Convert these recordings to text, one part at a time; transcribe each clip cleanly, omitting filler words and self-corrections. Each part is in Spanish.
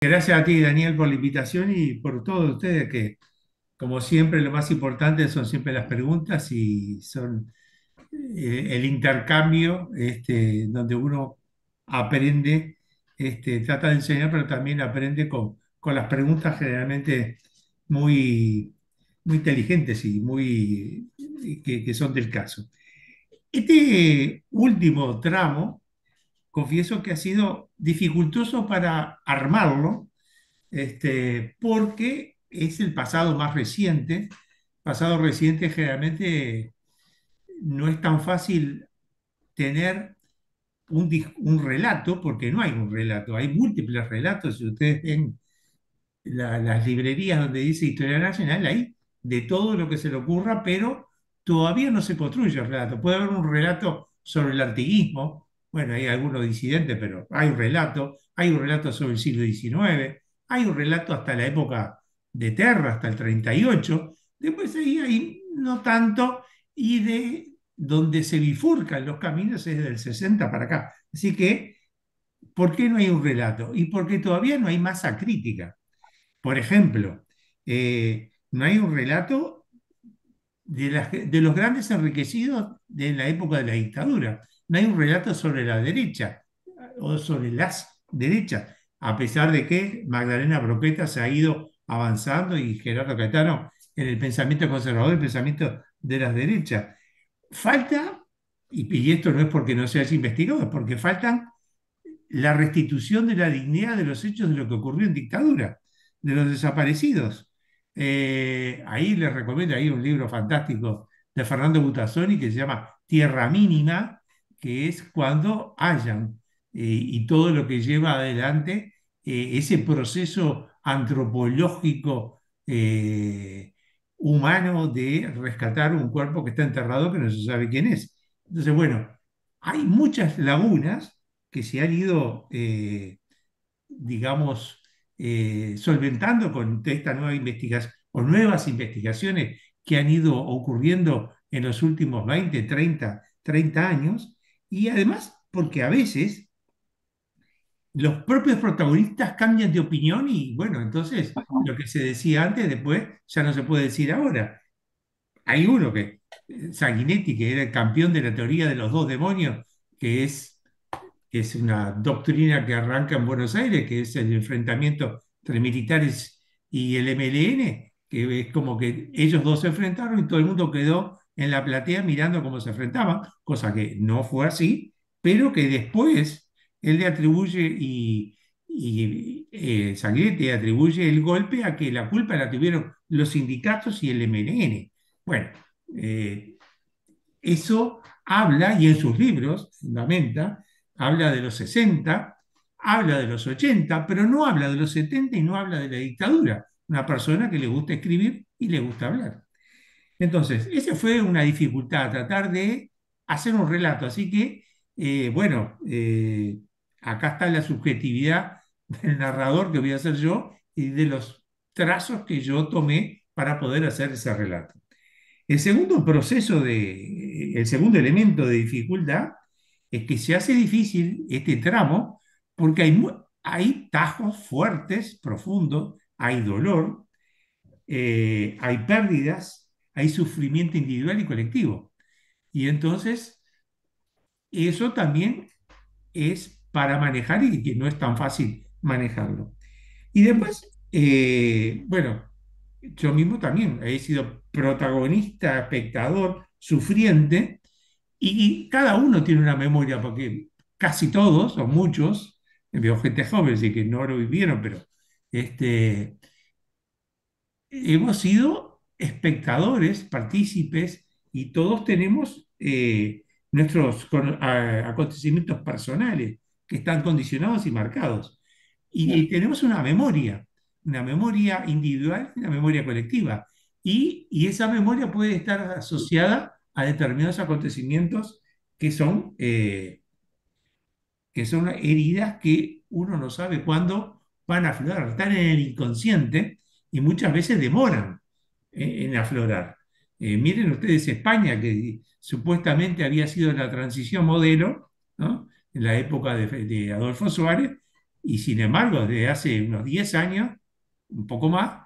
Gracias a ti, Daniel, por la invitación y por todos ustedes que, como siempre, lo más importante son siempre las preguntas y son el intercambio donde uno aprende, trata de enseñar, pero también aprende con las preguntas generalmente muy, muy inteligentes y muy, que son del caso. Este último tramo, confieso que ha sido dificultoso para armarlo porque es el pasado más reciente. Pasado reciente generalmente no es tan fácil tener un relato, porque no hay un relato, hay múltiples relatos. Si ustedes ven las librerías donde dice Historia Nacional, hay de todo lo que se le ocurra, pero todavía no se construye el relato. Puede haber un relato sobre el antiguismo, bueno, hay algunos disidentes, pero hay un relato sobre el siglo XIX, hay un relato hasta la época de Terra, hasta el 38, después ahí hay no tanto, y de donde se bifurcan los caminos es del 60 para acá. Así que, ¿por qué no hay un relato? Y porque todavía no hay masa crítica. Por ejemplo, no hay un relato de los grandes enriquecidos de la época de la dictadura. No hay un relato sobre la derecha o sobre las derechas, a pesar de que Magdalena Broqueta se ha ido avanzando y Gerardo Caetano en el pensamiento conservador, el pensamiento de las derechas. Falta, y esto no es porque no se haya investigado, es porque faltan la restitución de la dignidad de los hechos de lo que ocurrió en dictadura, de los desaparecidos. Ahí les recomiendo, hay un libro fantástico de Fernando Butazzoni que se llama Tierra Mínima, que es cuando hayan y todo lo que lleva adelante ese proceso antropológico humano de rescatar un cuerpo que está enterrado que no se sabe quién es. Entonces, bueno, hay muchas lagunas que se han ido, digamos, solventando con esta nueva investigación o nuevas investigaciones que han ido ocurriendo en los últimos 20, 30 años, y además porque a veces los propios protagonistas cambian de opinión y bueno, entonces lo que se decía antes después ya no se puede decir ahora. Hay uno que, Sanguinetti, que era el campeón de la teoría de los dos demonios, que es una doctrina que arranca en Buenos Aires, que es el enfrentamiento entre militares y el MLN, que es como que ellos dos se enfrentaron y todo el mundo quedó en la platea mirando cómo se enfrentaban, cosa que no fue así, pero que después él le atribuye Sanguinetti atribuye el golpe a que la culpa la tuvieron los sindicatos y el MLN. Bueno, eh, eso habla, y en sus libros fundamenta, habla de los 60, habla de los 80, pero no habla de los 70 y no habla de la dictadura. Una persona que le gusta escribir y le gusta hablar. Entonces, esa fue una dificultad, tratar de hacer un relato. Así que, bueno, acá está la subjetividad del narrador que voy a hacer yo y de los trazos que yo tomé para poder hacer ese relato. El segundo elemento de dificultad es que se hace difícil este tramo porque hay tajos fuertes, profundos, hay dolor, hay pérdidas, hay sufrimiento individual y colectivo. Y entonces eso también es para manejar y que no es tan fácil manejarlo. Y después, bueno, yo mismo también he sido protagonista, espectador, sufriente, y cada uno tiene una memoria, porque casi todos, o muchos, veo gente joven, sí que no lo vivieron, pero este, hemos sido espectadores, partícipes, y todos tenemos nuestros acontecimientos personales que están condicionados y marcados. Y tenemos una memoria individual y una memoria colectiva. Y esa memoria puede estar asociada a determinados acontecimientos que son, eh, que son heridas que uno no sabe cuándo van a aflorar, están en el inconsciente y muchas veces demoran en aflorar. Miren ustedes España, que supuestamente había sido la transición modelo, ¿no? En la época de Adolfo Suárez, Y sin embargo, desde hace unos 10 años, un poco más,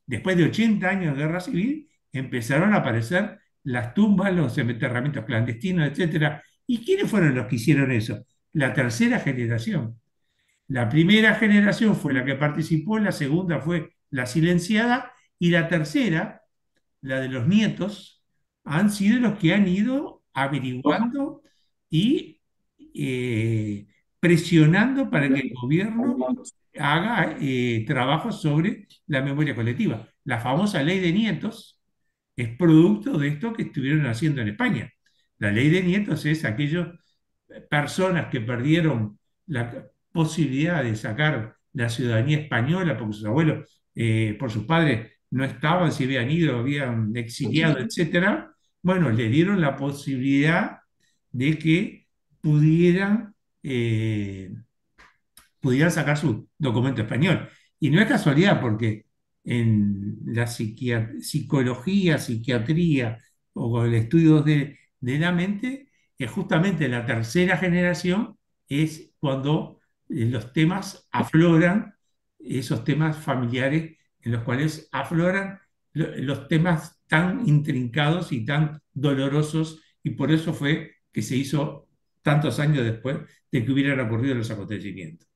después de 80 años de guerra civil, empezaron a aparecer las tumbas, los enterramientos clandestinos, etcétera. ¿Y quiénes fueron los que hicieron eso? La tercera generación. La primera generación fue la que participó, la segunda fue la silenciada y la tercera, la de los nietos, han sido los que han ido averiguando y presionando para que el gobierno haga trabajos sobre la memoria colectiva. La famosa ley de nietos es producto de esto que estuvieron haciendo en España. La ley de nietos es aquellas personas que perdieron la posibilidad de sacar la ciudadanía española porque sus abuelos, por sus padres, no estaban, se habían ido, habían exiliado, etcétera. Bueno, le dieron la posibilidad de que pudieran eh, pudieran sacar su documento español. Y no es casualidad porque en la psicología, psiquiatría o el estudio de la mente, es justamente la tercera generación es cuando los temas afloran, esos temas familiares en los cuales afloran los temas tan intrincados y tan dolorosos, y por eso fue que se hizo tantos años después de que hubieran ocurrido los acontecimientos.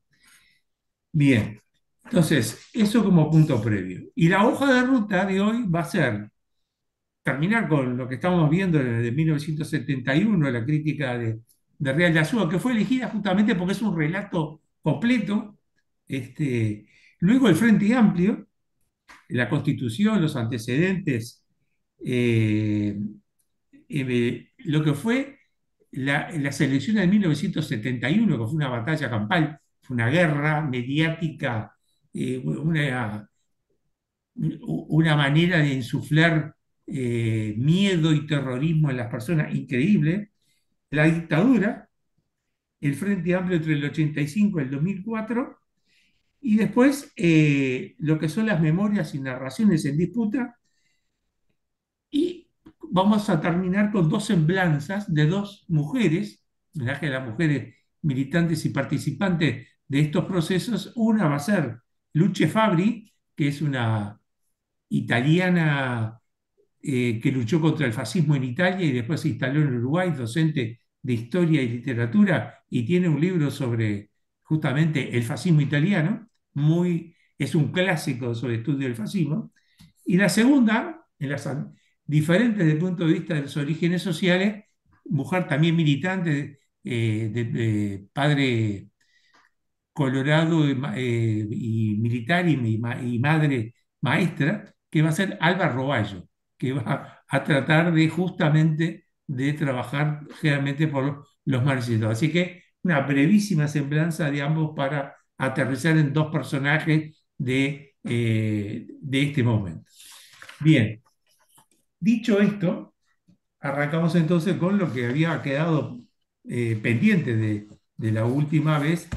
Bien, entonces, eso como punto previo. Y la hoja de ruta de hoy va a ser terminar con lo que estamos viendo desde 1971, la crítica de Real de Azúa, que fue elegida justamente porque es un relato completo. Este, luego el Frente Amplio, la Constitución, los antecedentes, eh, lo que fue las elecciones de 1971, que fue una batalla campal, fue una guerra mediática, una manera de insuflar miedo y terrorismo en las personas increíble. La dictadura, el Frente Amplio entre el 85 y el 2004, y después lo que son las memorias y narraciones en disputa. Y vamos a terminar con dos semblanzas de dos mujeres, homenaje a las mujeres militantes y participantes de estos procesos. Una va a ser Luce Fabri, que es una italiana que luchó contra el fascismo en Italia y después se instaló en Uruguay, docente de historia y literatura, y tiene un libro sobre justamente el fascismo italiano, es un clásico sobre el estudio del fascismo. Y la segunda, en las diferentes desde el punto de vista de los orígenes sociales, mujer también militante, de padre colorado y militar y madre maestra, que va a ser Alba Roballo, que va a tratar de justamente de trabajar generalmente por los marxistas. Así que una brevísima semblanza de ambos para aterrizar en dos personajes de este momento. Bien, dicho esto, arrancamos entonces con lo que había quedado pendiente de la última vez.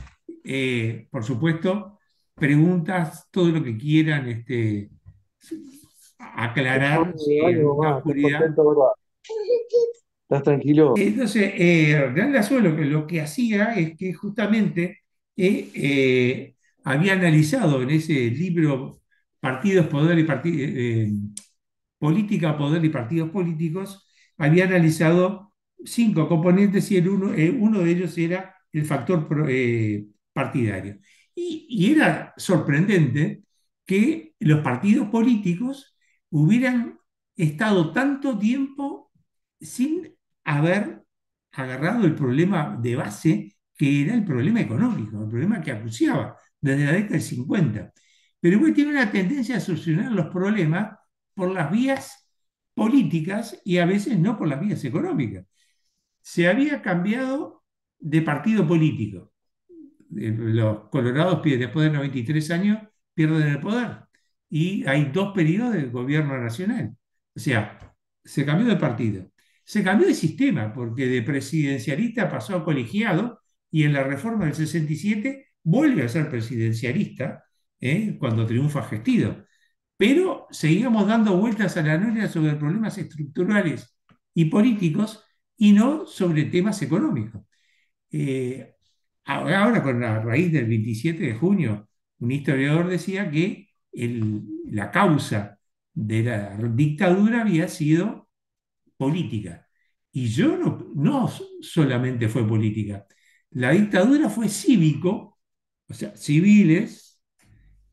Por supuesto, preguntas, todo lo que quieran aclarar si hay Ánimo, alguna mamá, estás oscuridad. contento, ¿verdad? ¿Estás tranquilo? Entonces, Real Lazo lo que hacía es que justamente había analizado en ese libro Partidos, Poder y Política, Poder y Partidos Políticos, había analizado cinco componentes y uno de ellos era el factor partidario. Y era sorprendente que los partidos políticos hubieran estado tanto tiempo sin haber agarrado el problema de base, que era el problema económico, el problema que acuciaba desde la década del 50. Pero Uruguay tiene una tendencia a solucionar los problemas por las vías políticas y a veces no por las vías económicas. Se había cambiado de partido político. Los colorados después de 93 años pierden el poder y hay dos periodos de gobierno nacional. O sea, se cambió de partido. Se cambió de sistema porque de presidencialista pasó a colegiado y en la reforma del 67 vuelve a ser presidencialista cuando triunfa Gestido. Pero seguíamos dando vueltas a la noria sobre problemas estructurales y políticos y no sobre temas económicos. Eh, Ahora, con la raíz del 27 de junio, un historiador decía que la causa de la dictadura había sido política. Y yo no solamente fue política. La dictadura fue cívico, o sea, civiles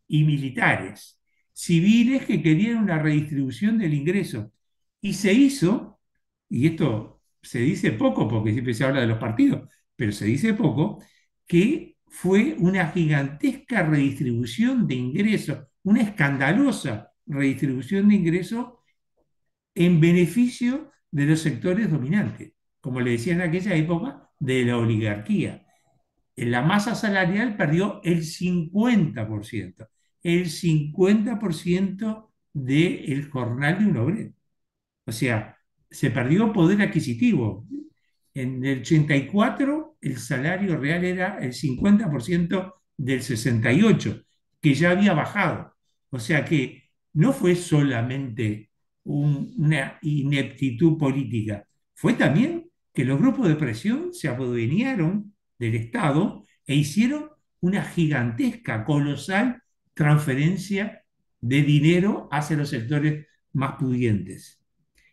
y militares. Civiles que querían una redistribución del ingreso. Y se hizo, y esto se dice poco porque siempre se habla de los partidos, pero se dice poco, que fue una gigantesca redistribución de ingresos, una escandalosa redistribución de ingresos en beneficio de los sectores dominantes, como le decía en aquella época, de la oligarquía. La masa salarial perdió el 50% del jornal de un obrero. O sea, se perdió poder adquisitivo. En el 84 el salario real era el 50% del 68, que ya había bajado. O sea que no fue solamente una ineptitud política, fue también que los grupos de presión se adueñaron del Estado e hicieron una gigantesca, colosal transferencia de dinero hacia los sectores más pudientes.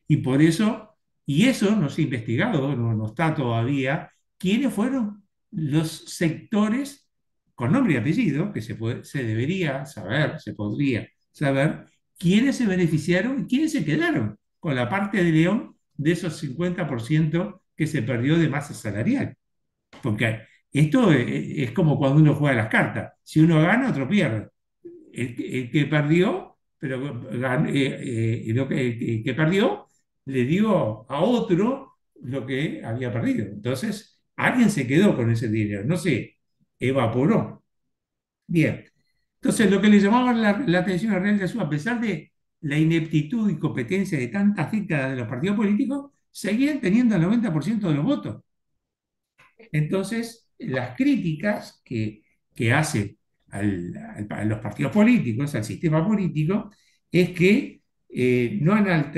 Y por eso, y eso no se ha investigado, no está todavía, quiénes fueron los sectores con nombre y apellido, que se debería saber, se podría saber, quiénes se beneficiaron y quiénes se quedaron con la parte de León de esos 50% que se perdió de masa salarial. Porque esto es como cuando uno juega las cartas. Si uno gana, otro pierde. El que perdió, pero el que perdió le dio a otro lo que había perdido. Entonces, alguien se quedó con ese dinero, no se evaporó. Bien. Entonces, lo que le llamaba la atención a Real de Azul, a pesar de la ineptitud y competencia de tantas décadas de los partidos políticos, seguían teniendo el 90% de los votos. Entonces, las críticas que hace a los partidos políticos, al sistema político, es que no han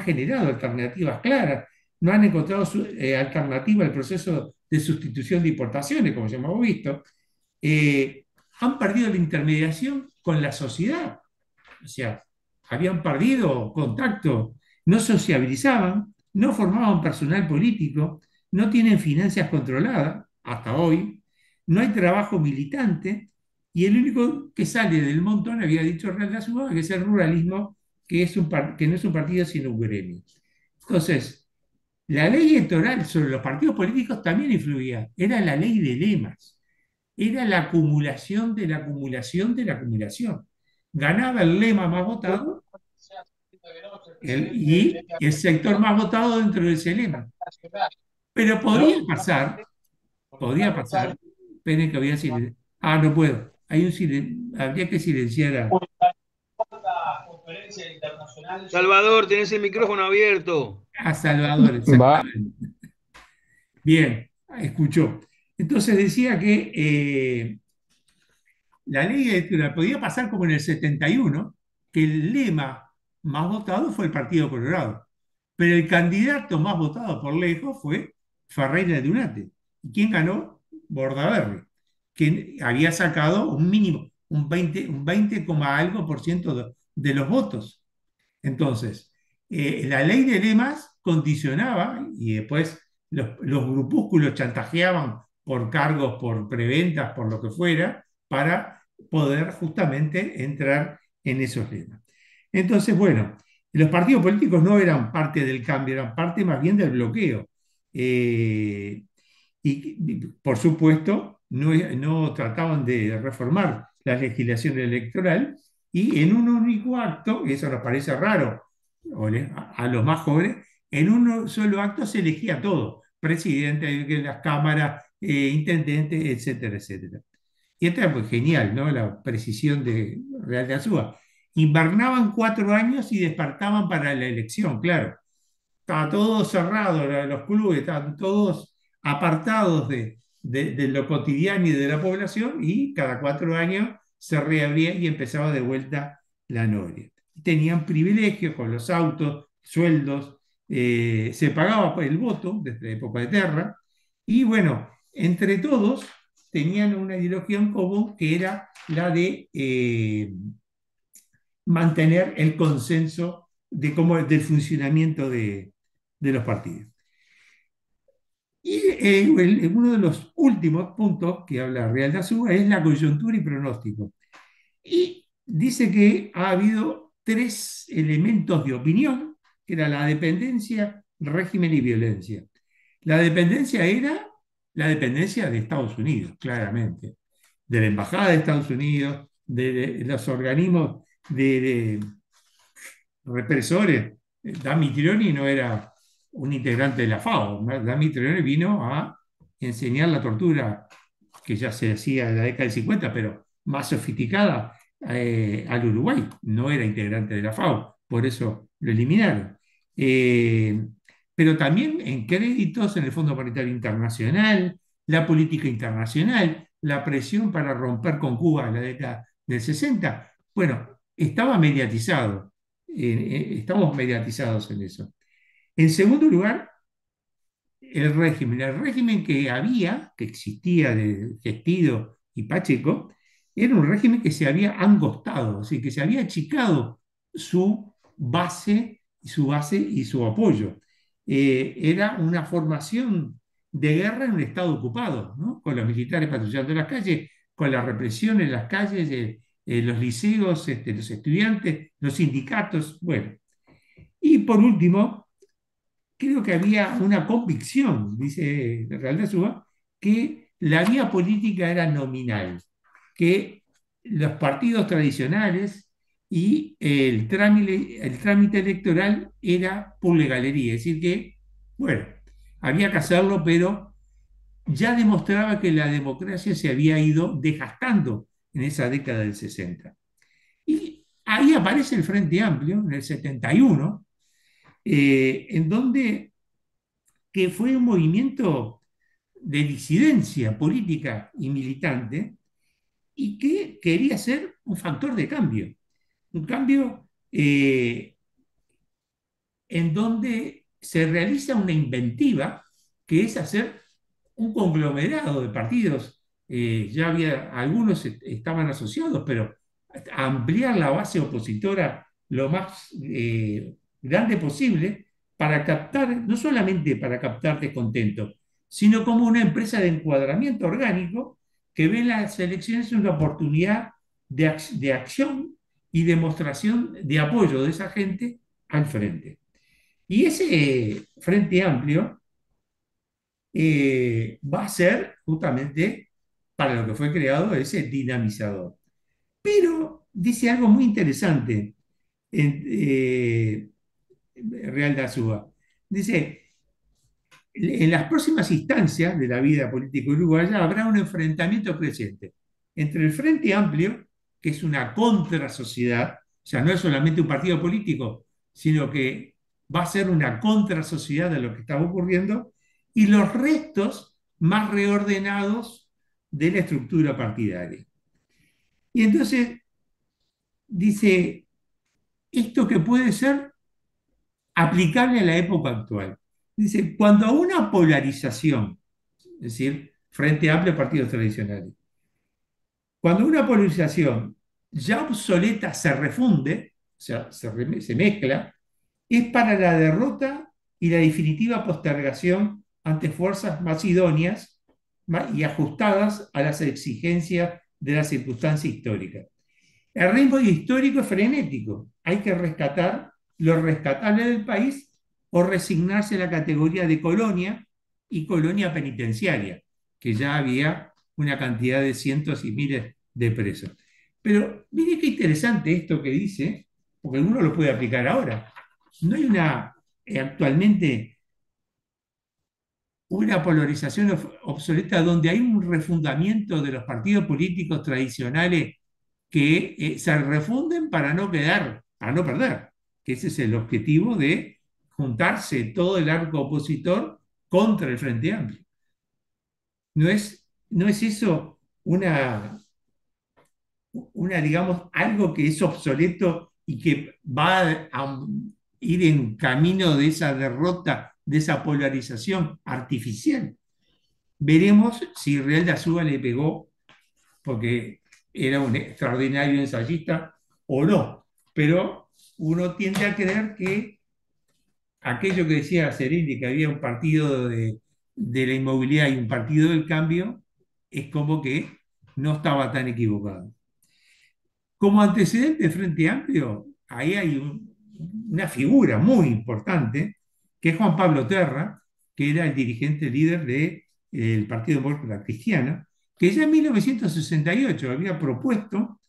generado alternativas claras, no han encontrado alternativa al proceso de sustitución de importaciones, como ya hemos visto, eh, han perdido la intermediación con la sociedad, o sea, habían perdido contacto, no sociabilizaban, no formaban personal político, no tienen finanzas controladas hasta hoy, no hay trabajo militante y el único que sale del montón, había dicho Real de Azúa, que es el ruralismo, que no es un partido sino un gremio. Entonces, la ley electoral sobre los partidos políticos también influía, era la ley de lemas, era la acumulación de la acumulación de la acumulación. Ganaba el lema más votado y el sector más votado dentro de ese lema. Pero podría pasar, esperen que voy a silenciar. Ah, no puedo. Habría que silenciar Salvador, tenés el micrófono abierto. a Salvador, Va. exactamente. Bien, escuchó. Entonces decía que la ley electoral podía pasar como en el 71, que el lema más votado fue el Partido Colorado, pero el candidato más votado por lejos fue Ferreira de Unate. ¿Y quién ganó? Bordaberry, que había sacado un mínimo, un 20, algo por ciento de los votos. Entonces, la ley de lemas condicionaba y después los grupúsculos chantajeaban por cargos, por preventas, por lo que fuera, para poder justamente entrar en esos lemas. Entonces, bueno, los partidos políticos no eran parte del cambio, eran parte más bien del bloqueo. Eh, por supuesto, no trataban de reformar la legislación electoral y en un único acto, y eso nos parece raro a los más jóvenes, en un solo acto se elegía todo, presidente de las cámaras, intendentes, etcétera, etcétera. Y esta fue genial, ¿no? La precisión de Real de Azúa. Invernaban 4 años y despertaban para la elección, claro. Estaba todo cerrado, los clubes estaban todos apartados de lo cotidiano y de la población y cada 4 años se reabría y empezaba de vuelta la noria. Tenían privilegios con los autos, sueldos, se pagaba el voto desde la época de Terra y bueno, entre todos tenían una ideología en común que era la de mantener el consenso del funcionamiento de los partidos. Y uno de los últimos puntos que habla Real de Azúa es la coyuntura y pronóstico. Y dice que ha habido tres elementos de opinión, que era la dependencia, régimen y violencia. La dependencia era la dependencia de Estados Unidos, claramente, de la Embajada de Estados Unidos, de los organismos de represores. Dami Trioni no era un integrante de la FAO. Dami Trioni vino a enseñar la tortura que ya se hacía en la década del 50, pero más sofisticada al Uruguay. No era integrante de la FAO, por eso lo eliminaron. Pero también en créditos en el Fondo Monetario Internacional, la política internacional, la presión para romper con Cuba en la década del 60. Bueno, estaba mediatizado. Estamos mediatizados en eso. En segundo lugar, el régimen que había, que existía de Gestido y Pacheco, era un régimen que se había angostado, así que se había achicado su base y su apoyo. Era una formación de guerra en un estado ocupado, ¿no? Con los militares patrullando las calles, con la represión en las calles, los liceos, los estudiantes, los sindicatos, bueno. Y por último, creo que había una convicción, dice Real de Suba, que la vía política era nominal, que los partidos tradicionales y el trámite electoral era por legalería, es decir que, bueno, había que hacerlo, pero ya demostraba que la democracia se había ido desgastando en esa década del 60. Y ahí aparece el Frente Amplio, en el 71, en donde que fue un movimiento de disidencia política y militante y que quería ser un factor de cambio. Un cambio en donde se realiza una inventiva que es hacer un conglomerado de partidos. Ya había, algunos estaban asociados, pero ampliar la base opositora lo más grande posible para captar, no solamente para captar descontento, sino como una empresa de encuadramiento orgánico que ve las elecciones una oportunidad de acción y demostración de apoyo de esa gente al frente. Y ese Frente Amplio va a ser justamente para lo que fue creado ese dinamizador. Pero dice algo muy interesante en Real de Azúa. Dice, en las próximas instancias de la vida política uruguaya habrá un enfrentamiento creciente entre el Frente Amplio, que es una contrasociedad, o sea, no es solamente un partido político, sino que va a ser una contrasociedad de lo que estaba ocurriendo, y los restos más reordenados de la estructura partidaria. Y entonces dice, esto que puede ser aplicable a la época actual. Dice, cuando a una polarización, es decir, Frente Amplio, partidos tradicionales, cuando una polarización ya obsoleta se refunde, o sea, se mezcla, es para la derrota y la definitiva postergación ante fuerzas más idóneas y ajustadas a las exigencias de la circunstancia histórica. El ritmo histórico es frenético. Hay que rescatar lo rescatable del país o resignarse a la categoría de colonia y colonia penitenciaria, que ya había una cantidad de cientos y miles de presos. Pero mire qué interesante esto que dice, porque uno lo puede aplicar ahora. No hay actualmente una polarización obsoleta donde hay un refundamiento de los partidos políticos tradicionales que se refunden para no quedar, para no perder, que ese es el objetivo de juntarse todo el arco opositor contra el Frente Amplio. No es eso digamos, algo que es obsoleto y que va a ir en camino de esa derrota, de esa polarización artificial. Veremos si Real de Azúa le pegó porque era un extraordinario ensayista o no. Pero uno tiende a creer que aquello que decía Serini, que había un partido de la inmobiliaria y un partido del cambio, es como que no estaba tan equivocado. Como antecedente de Frente Amplio, ahí hay una figura muy importante, que es Juan Pablo Terra, que era el dirigente líder del Partido Demócrata Cristiano, que ya en 1968 había propuesto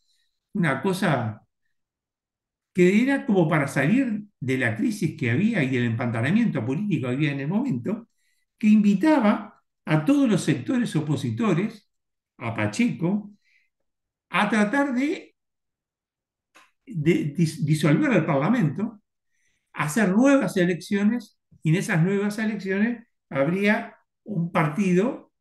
una cosa que era como para salir de la crisis que había y del empantanamiento político que había en el momento, que invitaba a todos los sectores opositores, a Pacheco, a tratar de disolver el Parlamento, hacer nuevas elecciones y en esas nuevas elecciones habría un partido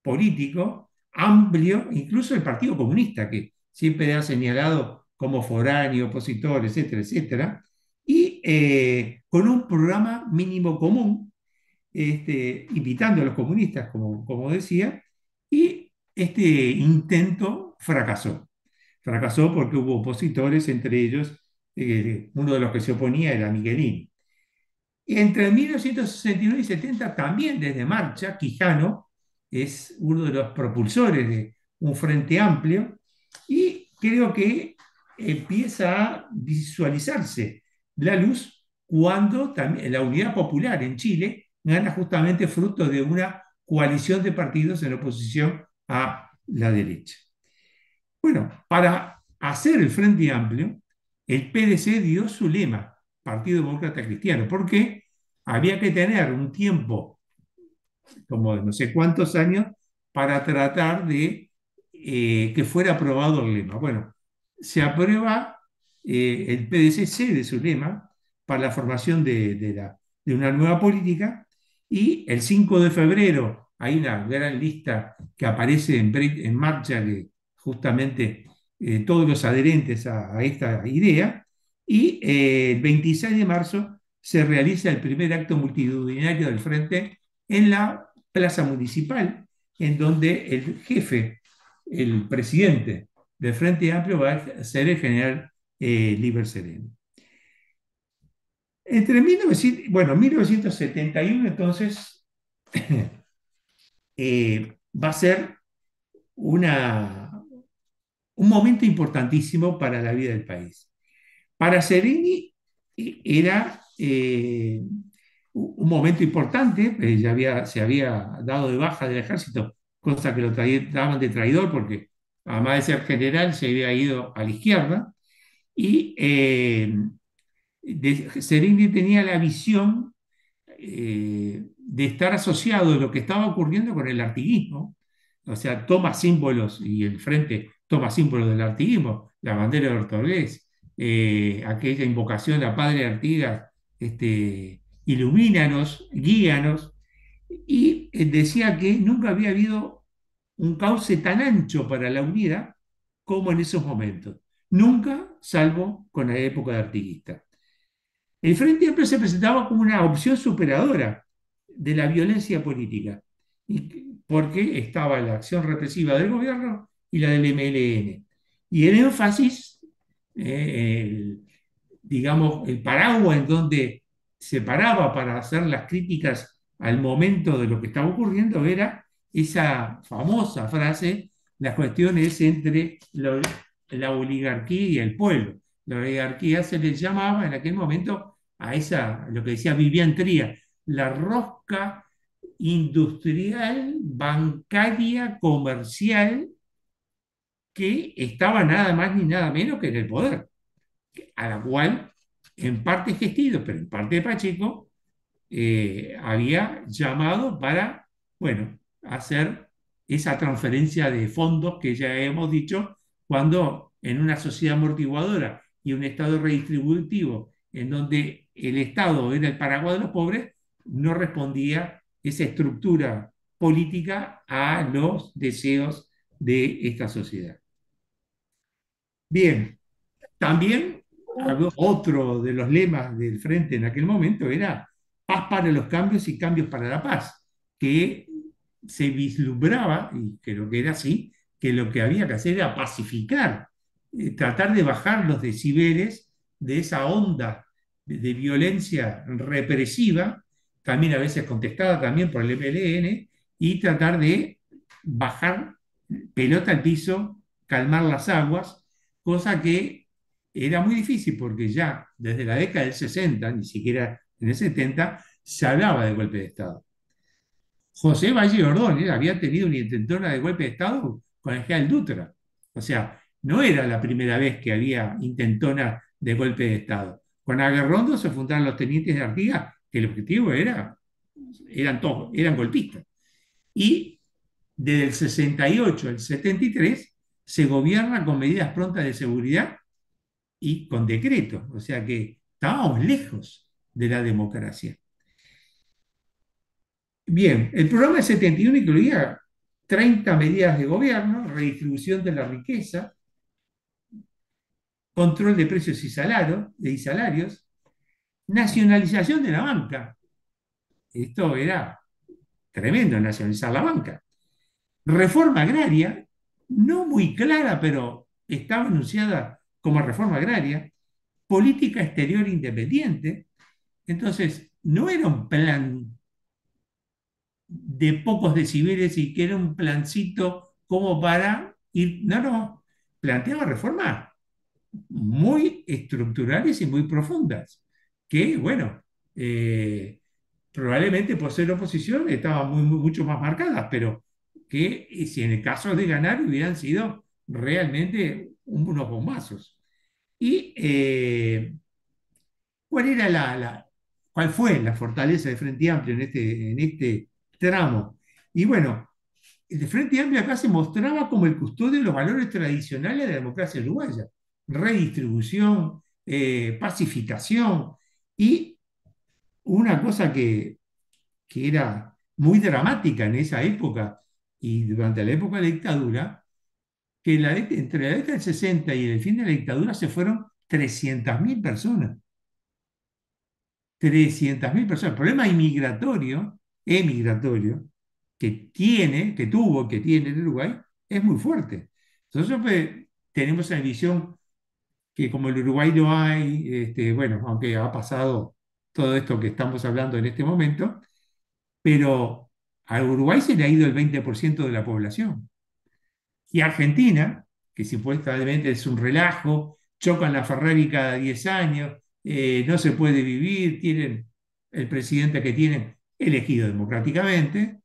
político amplio, incluso el Partido Comunista, que siempre ha señalado como foráneo, opositor, etcétera, etcétera, y con un programa mínimo común, invitando a los comunistas, como decía, y este intento fracasó. Fracasó porque hubo opositores, entre ellos, uno de los que se oponía era Miguelín. Entre 1969 y 70 también desde Marcha, Quijano es uno de los propulsores de un frente amplio y creo que empieza a visualizarse la luz cuando también la Unidad Popular en Chile gana justamente fruto de una coalición de partidos en oposición a la derecha. Bueno, para hacer el Frente Amplio, el PDC dio su lema, Partido Demócrata Cristiano, porque había que tener un tiempo, como de no sé cuántos años, para tratar de que fuera aprobado el lema. Bueno, se aprueba, el PDC cede su lema para la formación de una nueva política y el 5 de febrero hay una gran lista que aparece en marcha de justamente todos los adherentes a esta idea y el 26 de marzo se realiza el primer acto multitudinario del Frente en la plaza municipal, en donde el jefe, el presidente del Frente Amplio va a ser el general Liber Sereno. Entre 1971 entonces va a ser una, un momento importantísimo para la vida del país. Para Serini era un momento importante, se había dado de baja del ejército, cosa que lo daban de traidor porque además de ser general se había ido a la izquierda y Serini tenía la visión de estar asociado a lo que estaba ocurriendo con el artiguismo, o sea, toma símbolos, y el frente toma símbolos del artiguismo, la bandera de Ortorgués, aquella invocación a Padre Artigas, ilumínanos, guíanos, y decía que nunca había habido un cauce tan ancho para la unidad como en esos momentos, nunca salvo con la época de Artiguista. El Frente Amplio se presentaba como una opción superadora de la violencia política, porque estaba la acción represiva del gobierno y la del MLN. Y el énfasis, el, digamos, el paraguas en donde se paraba para hacer las críticas al momento de lo que estaba ocurriendo era esa famosa frase, las cuestiones entre la oligarquía y el pueblo. La oligarquía se les llamaba en aquel momento a esa, lo que decía Vivian Tría, la rosca industrial, bancaria, comercial, que estaba nada más ni nada menos que en el poder, a la cual en parte Gestido, pero en parte Pacheco, había llamado para, bueno, hacer esa transferencia de fondos que ya hemos dicho, cuando en una sociedad amortiguadora y un Estado redistributivo en donde el Estado era el paraguas de los pobres, no respondía esa estructura política a los deseos de esta sociedad. Bien, también otro de los lemas del Frente en aquel momento era paz para los cambios y cambios para la paz, que se vislumbraba, y creo que era así, que lo que había que hacer era pacificar, tratar de bajar los decibeles de esa onda de violencia represiva, también a veces contestada también por el MLN, y tratar de bajar pelota al piso, calmar las aguas, cosa que era muy difícil porque ya desde la década del 60, ni siquiera en el 70, se hablaba de golpe de Estado. José Valle Ordóñez había tenido una intentona de golpe de Estado con el general Dutra. O sea, no era la primera vez que había intentona de golpe de Estado. Con Aguerrondo se fundaron los tenientes de Artigas, que el objetivo eran todos, eran golpistas. Y desde el 68 al 73 se gobierna con medidas prontas de seguridad y con decretos. O sea que estábamos lejos de la democracia. Bien, el programa del 71 incluía 30 medidas de gobierno, redistribución de la riqueza, control de precios y salarios, nacionalización de la banca. Esto era tremendo, nacionalizar la banca. Reforma agraria, no muy clara, pero estaba anunciada como reforma agraria. Política exterior independiente. Entonces, no era un plan de pocos decibeles y que era un plancito como para ir, no, no, planteaba reformas muy estructurales y muy profundas, que bueno, probablemente por ser oposición estaban mucho más marcadas, pero que si en el caso de ganar hubieran sido realmente unos bombazos. Y ¿cuál era cuál fue la fortaleza de Frente Amplio en este tramo? Y bueno, el Frente Amplio acá se mostraba como el custodio de los valores tradicionales de la democracia uruguaya: redistribución, pacificación y una cosa que era muy dramática en esa época y durante la época de la dictadura, que entre la década del 60 y el fin de la dictadura se fueron 300.000 personas. 300.000 personas. El problema emigratorio, que tuvo, que tiene en Uruguay, es muy fuerte. Entonces, pues, tenemos la visión que como el Uruguay no hay, bueno, aunque ha pasado todo esto que estamos hablando en este momento, pero a Uruguay se le ha ido el 20% de la población. Y Argentina, que supuestamente es un relajo, chocan la Ferrari cada 10 años, no se puede vivir, tienen el presidente que tienen elegido democráticamente,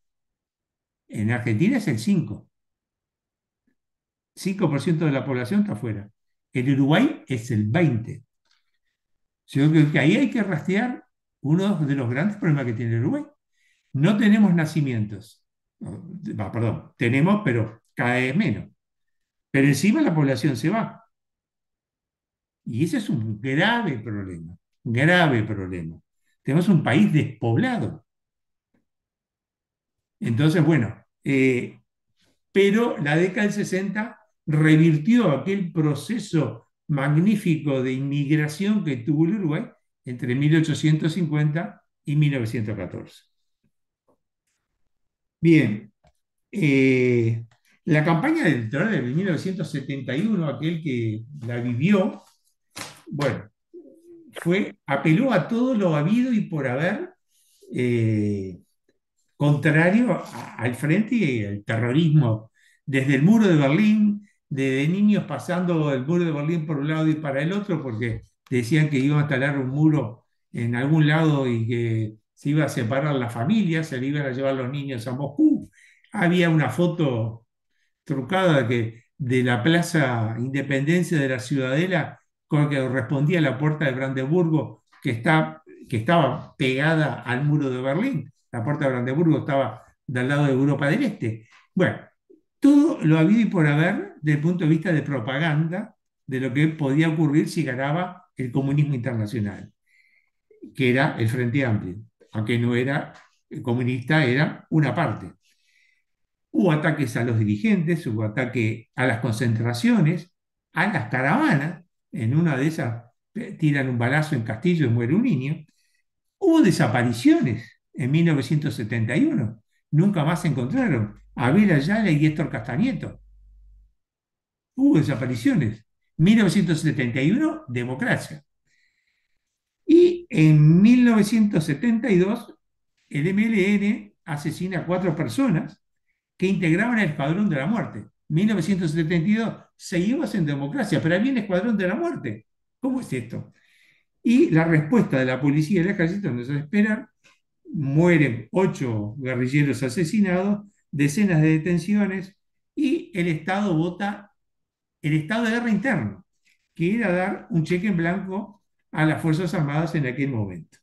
en Argentina es el 5% de la población está afuera. En Uruguay es el 20%. Yo creo que ahí hay que rastrear uno de los grandes problemas que tiene el Uruguay. No tenemos nacimientos. Perdón, tenemos, pero cada vez menos. Pero encima la población se va. Y ese es un grave problema, grave problema. Tenemos un país despoblado. Entonces, bueno, pero la década del 60 revirtió aquel proceso magnífico de inmigración que tuvo el Uruguay entre 1850 y 1914. Bien, la campaña electoral de 1971, aquel que la vivió, bueno, apeló a todo lo habido y por haber, eh, contrario al frente y al terrorismo, desde el muro de Berlín, desde niños pasando el muro de Berlín por un lado y para el otro, porque decían que iban a instalar un muro en algún lado y que se iba a separar la familia, se le iban a llevar los niños a Moscú. Había una foto trucada de la Plaza Independencia de la Ciudadela, con que correspondía a la Puerta de Brandeburgo, que estaba pegada al muro de Berlín. La Puerta de Brandeburgo estaba del lado de Europa del Este. Bueno, todo lo habido y por haber desde el punto de vista de propaganda de lo que podía ocurrir si ganaba el comunismo internacional, que era el Frente Amplio, aunque no era comunista, era una parte. Hubo ataques a los dirigentes, hubo ataque a las concentraciones, a las caravanas. En una de esas tiran un balazo en Castillo y muere un niño. Hubo desapariciones en 1971. nunca más se encontraron. Abel Ayala y Héctor Castañeto. Hubo desapariciones. 1971, democracia. Y en 1972, el MLN asesina a 4 personas que integraban el Escuadrón de la Muerte. 1972, seguimos en democracia, pero había el Escuadrón de la Muerte. ¿Cómo es esto? Y la respuesta de la policía y el ejército no se espera. Mueren 8 guerrilleros asesinados, decenas de detenciones y el Estado vota el estado de guerra interno, que era dar un cheque en blanco a las Fuerzas Armadas en aquel momento.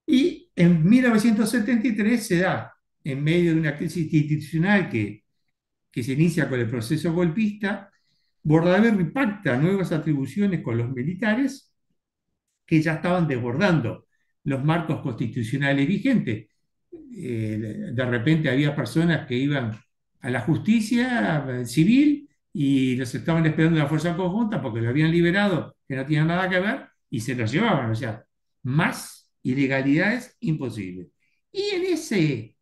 Y en 1973 se da, en medio de una crisis institucional que se inicia con el proceso golpista, Bordaberry pacta nuevas atribuciones con los militares que ya estaban desbordando los marcos constitucionales vigentes. De repente había personas que iban a la justicia civil y los estaban esperando en la fuerza conjunta porque lo habían liberado, que no tenían nada que ver, y se los llevaban. O sea, más ilegalidades imposibles. Y en ese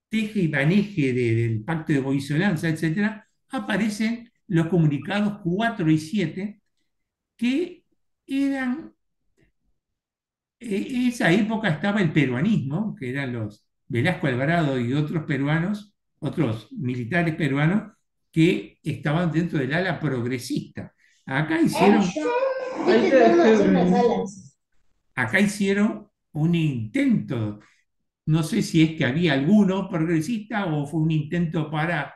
teje y maneje del pacto de Boisolanza, etcétera, aparecen los comunicados 4 y 7 que eran esa época estaba el peruanismo, que eran los Velasco Alvarado y otros peruanos, otros militares peruanos, que estaban dentro del ala progresista. Acá hicieron, acá hicieron un intento, no sé si es que había alguno progresista o fue un intento para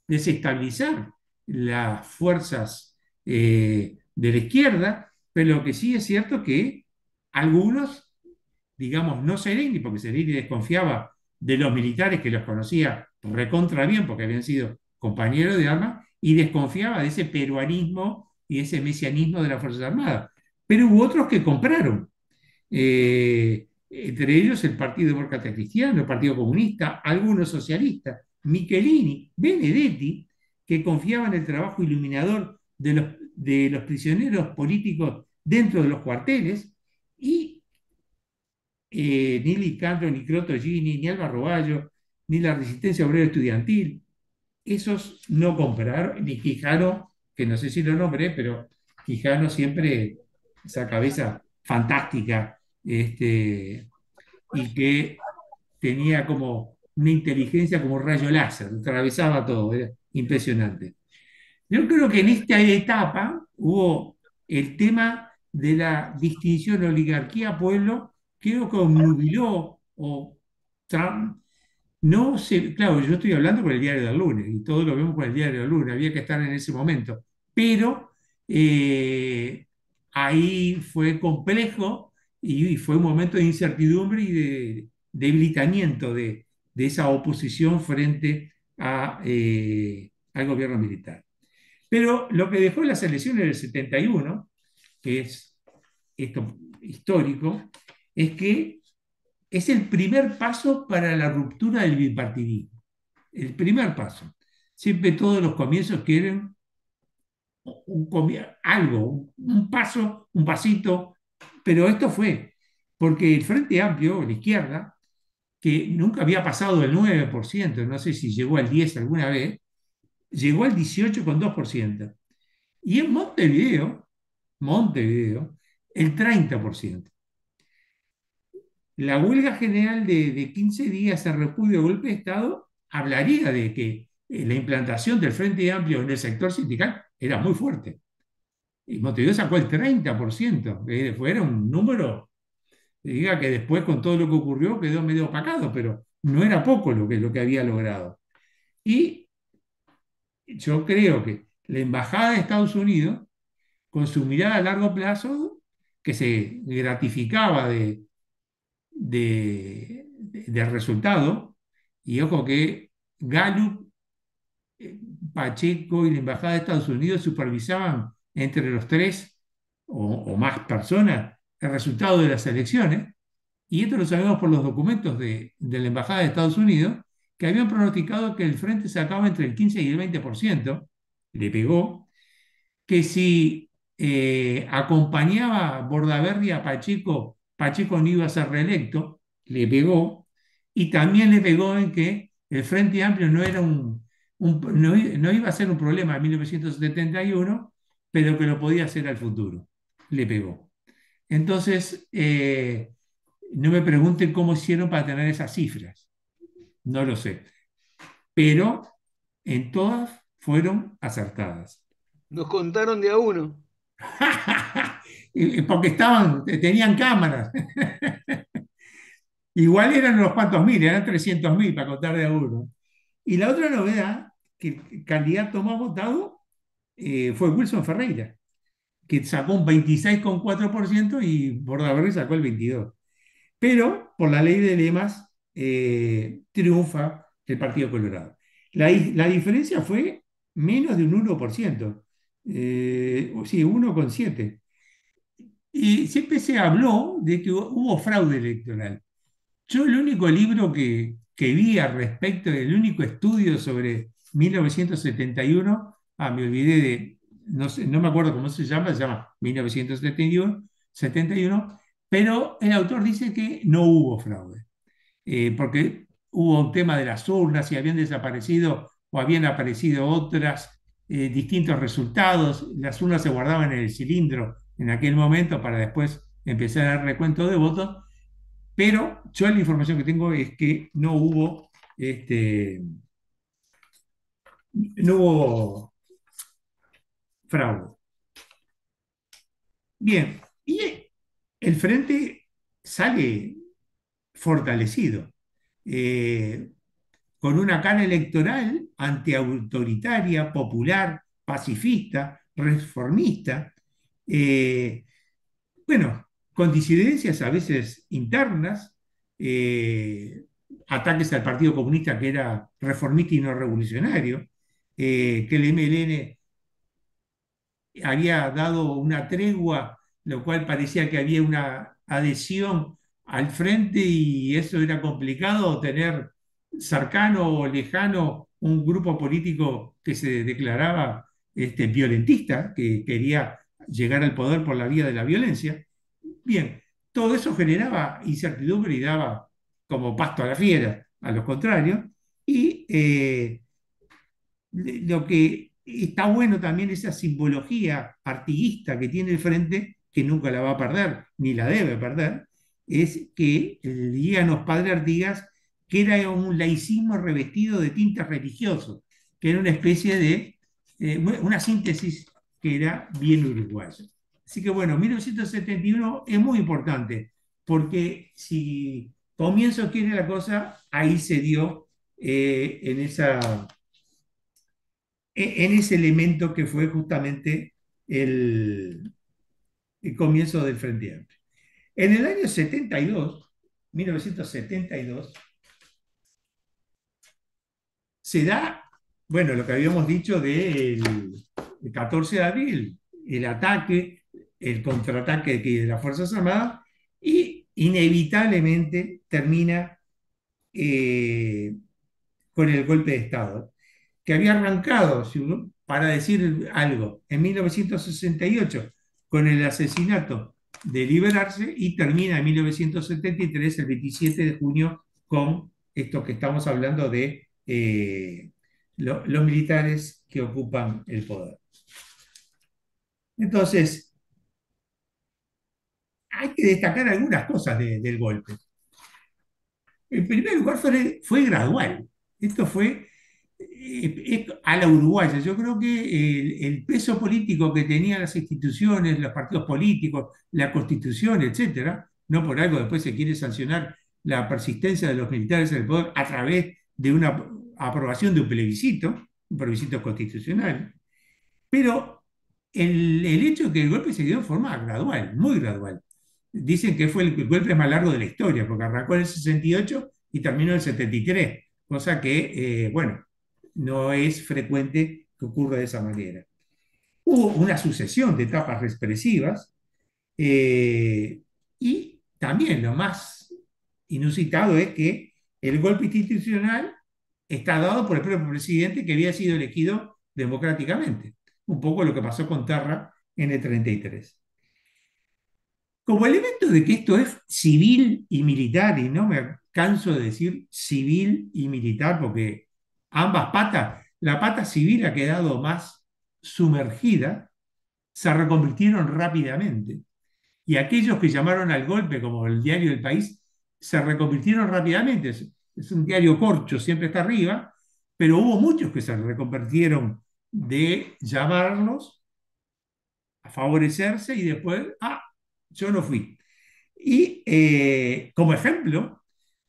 desestabilizar las fuerzas de la izquierda, pero lo que sí es cierto que algunos, digamos, no Sereni, porque Sereni desconfiaba de los militares que los conocía recontra bien, porque habían sido compañeros de armas, y desconfiaba de ese peruanismo y ese mesianismo de las Fuerzas Armadas. Pero hubo otros que compraron, entre ellos el Partido Demócrata Cristiano, el Partido Comunista, algunos socialistas, Michelini, Benedetti, que confiaban en el trabajo iluminador de los prisioneros políticos dentro de los cuarteles, y ni Licandro, ni Croto Gini, ni Alba Roballo, ni la Resistencia Obrera Estudiantil, esos no compraron, ni Quijano, que no sé si lo nombré, pero Quijano siempre esa cabeza fantástica, y que tenía como una inteligencia como un rayo láser, atravesaba todo, era impresionante. Yo creo que en esta etapa hubo el tema de la distinción oligarquía-pueblo, creo que obnubiló o no sé, claro, yo estoy hablando con el diario del lunes y todo lo vemos con el diario del lunes, había que estar en ese momento, pero eh, ahí fue complejo y fue un momento de incertidumbre y de debilitamiento de esa oposición frente al gobierno militar. Pero lo que dejó las elecciones del 71, que es esto histórico, es que es el primer paso para la ruptura del bipartidismo. El primer paso. Siempre todos los comienzos quieren algo, un paso, un pasito, pero esto fue porque el Frente Amplio, la izquierda, que nunca había pasado del 9%, no sé si llegó al 10 alguna vez, llegó al 18,2%. Y en Montevideo, el 30%. La huelga general de 15 días de repudio de golpe de Estado hablaría de que la implantación del Frente Amplio en el sector sindical era muy fuerte. Y Montevideo sacó el 30%, que era un número, diga que después con todo lo que ocurrió quedó medio opacado, pero no era poco lo que había logrado. Y yo creo que la Embajada de Estados Unidos, con su mirada a largo plazo, que se gratificaba del resultado, y ojo que Gallup, eh, Pacheco y la Embajada de Estados Unidos supervisaban entre los tres o más personas el resultado de las elecciones, y esto lo sabemos por los documentos de la Embajada de Estados Unidos, que habían pronosticado que el Frente sacaba entre el 15 y el 20%, le pegó, que si acompañaba Bordaberry a Pacheco Pacheco no iba a ser reelecto, le pegó, y también le pegó en que el Frente Amplio no era no iba a ser un problema en 1971, pero que lo podía hacer al futuro. Le pegó. Entonces, no me pregunten cómo hicieron para tener esas cifras, no lo sé, pero en todas fueron acertadas. Nos contaron de a uno. Porque tenían cámaras. Igual eran unos cuantos mil, eran 300.000 para contar de a uno. Y la otra novedad, que el candidato más votado fue Wilson Ferreira, que sacó un 26,4% y Bordaberry sacó el 22%. Pero por la ley de lemas triunfa el Partido Colorado. La diferencia fue menos de un 1%, sí, 1,7%. Y siempre se habló de que hubo fraude electoral. Yo el único libro que vi al respecto, el único estudio sobre 1971, me olvidé no sé, no me acuerdo cómo se llama 1971, pero el autor dice que no hubo fraude, porque hubo un tema de las urnas y habían desaparecido o habían aparecido otras, distintos resultados. Las urnas se guardaban en el cilindro en aquel momento para después empezar el recuento de votos, pero yo la información que tengo es que no hubo fraude. Bien, y el frente sale fortalecido, eh, con una cara electoral antiautoritaria, popular, pacifista, reformista, eh, bueno, con disidencias a veces internas, eh, ataques al Partido Comunista que era reformista y no revolucionario, que el MLN había dado una tregua, lo cual parecía que había una adhesión al frente y eso era complicado, tener cercano o lejano un grupo político que se declaraba violentista, que quería llegar al poder por la vía de la violencia. Bien, todo eso generaba incertidumbre y daba como pasto a la fiera, a los contrarios, y lo que está bueno también esa simbología artiguista que tiene el frente, que nunca la va a perder, ni la debe perder, es que dirían los padres Artigas que era un laicismo revestido de tintes religiosos, que era una especie de, una síntesis que era bien uruguaya. Así que bueno, 1971 es muy importante, porque si comienzo quiere la cosa, ahí se dio en ese elemento que fue justamente el, el comienzo del Frente Amplio. En el año 72, 1972, se da, bueno, lo que habíamos dicho del 14 de abril, el ataque, el contraataque de las Fuerzas Armadas, y inevitablemente termina eh, con el golpe de Estado, que había arrancado, para decir algo, en 1968 con el asesinato de Liberarse y termina en 1973, el 27 de junio, con esto que estamos hablando de los militares que ocupan el poder. Entonces, hay que destacar algunas cosas del golpe. En primer lugar, fue gradual. Esto fue a la uruguaya. Yo creo que el peso político que tenían las instituciones, los partidos políticos, la Constitución, etcétera, no por algo después se quiere sancionar la persistencia de los militares en el poder a través de una aprobación de un plebiscito constitucional. Pero el hecho de que el golpe se dio de forma gradual, muy gradual. Dicen que fue el golpe más largo de la historia, porque arrancó en el 68 y terminó en el 73, cosa que, bueno, no es frecuente que ocurra de esa manera. Hubo una sucesión de etapas represivas, eh, y también lo más inusitado es que el golpe institucional está dado por el propio presidente que había sido elegido democráticamente. Un poco lo que pasó con Terra en el 33. como elemento de que esto es civil y militar, y no me canso de decir civil y militar, porque ambas patas, la pata civil ha quedado más sumergida, se reconvirtieron rápidamente. Y aquellos que llamaron al golpe, como el diario del País, se reconvirtieron rápidamente. Es un diario corcho, siempre está arriba, pero hubo muchos que se reconvirtieron de llamarlos a favorecerse y después, yo no fui. Y como ejemplo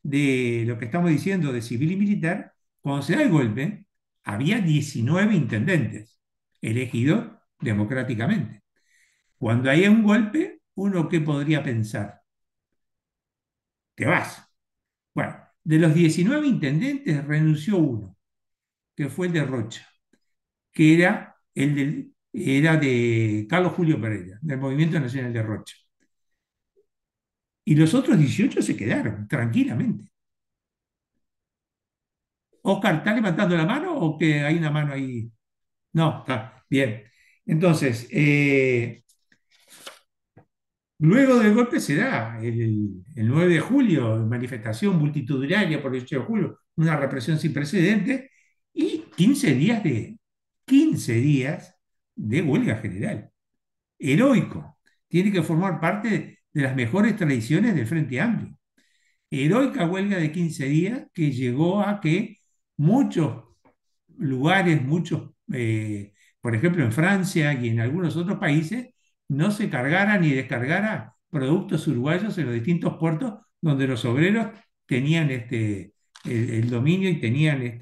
de lo que estamos diciendo de civil y militar, cuando se da el golpe, había 19 intendentes elegidos democráticamente. Cuando hay un golpe, ¿uno qué podría pensar? Te vas. Bueno, de los 19 intendentes renunció uno, que fue el de Rocha, que era de Carlos Julio Pereira, del Movimiento Nacional de Rocha. Y los otros 18 se quedaron tranquilamente. Oscar, ¿está levantando la mano o que hay una mano ahí? No, está bien. Entonces, luego del golpe se da el 9 de julio, manifestación multitudinaria por el 8 de julio, una represión sin precedentes y 15 días de huelga general. Heroico. Tiene que formar parte de las mejores tradiciones del Frente Amplio. Heroica huelga de 15 días que llegó a que muchos lugares, por ejemplo en Francia y en algunos otros países, no se cargara ni descargara productos uruguayos en los distintos puertos donde los obreros tenían el dominio y tenían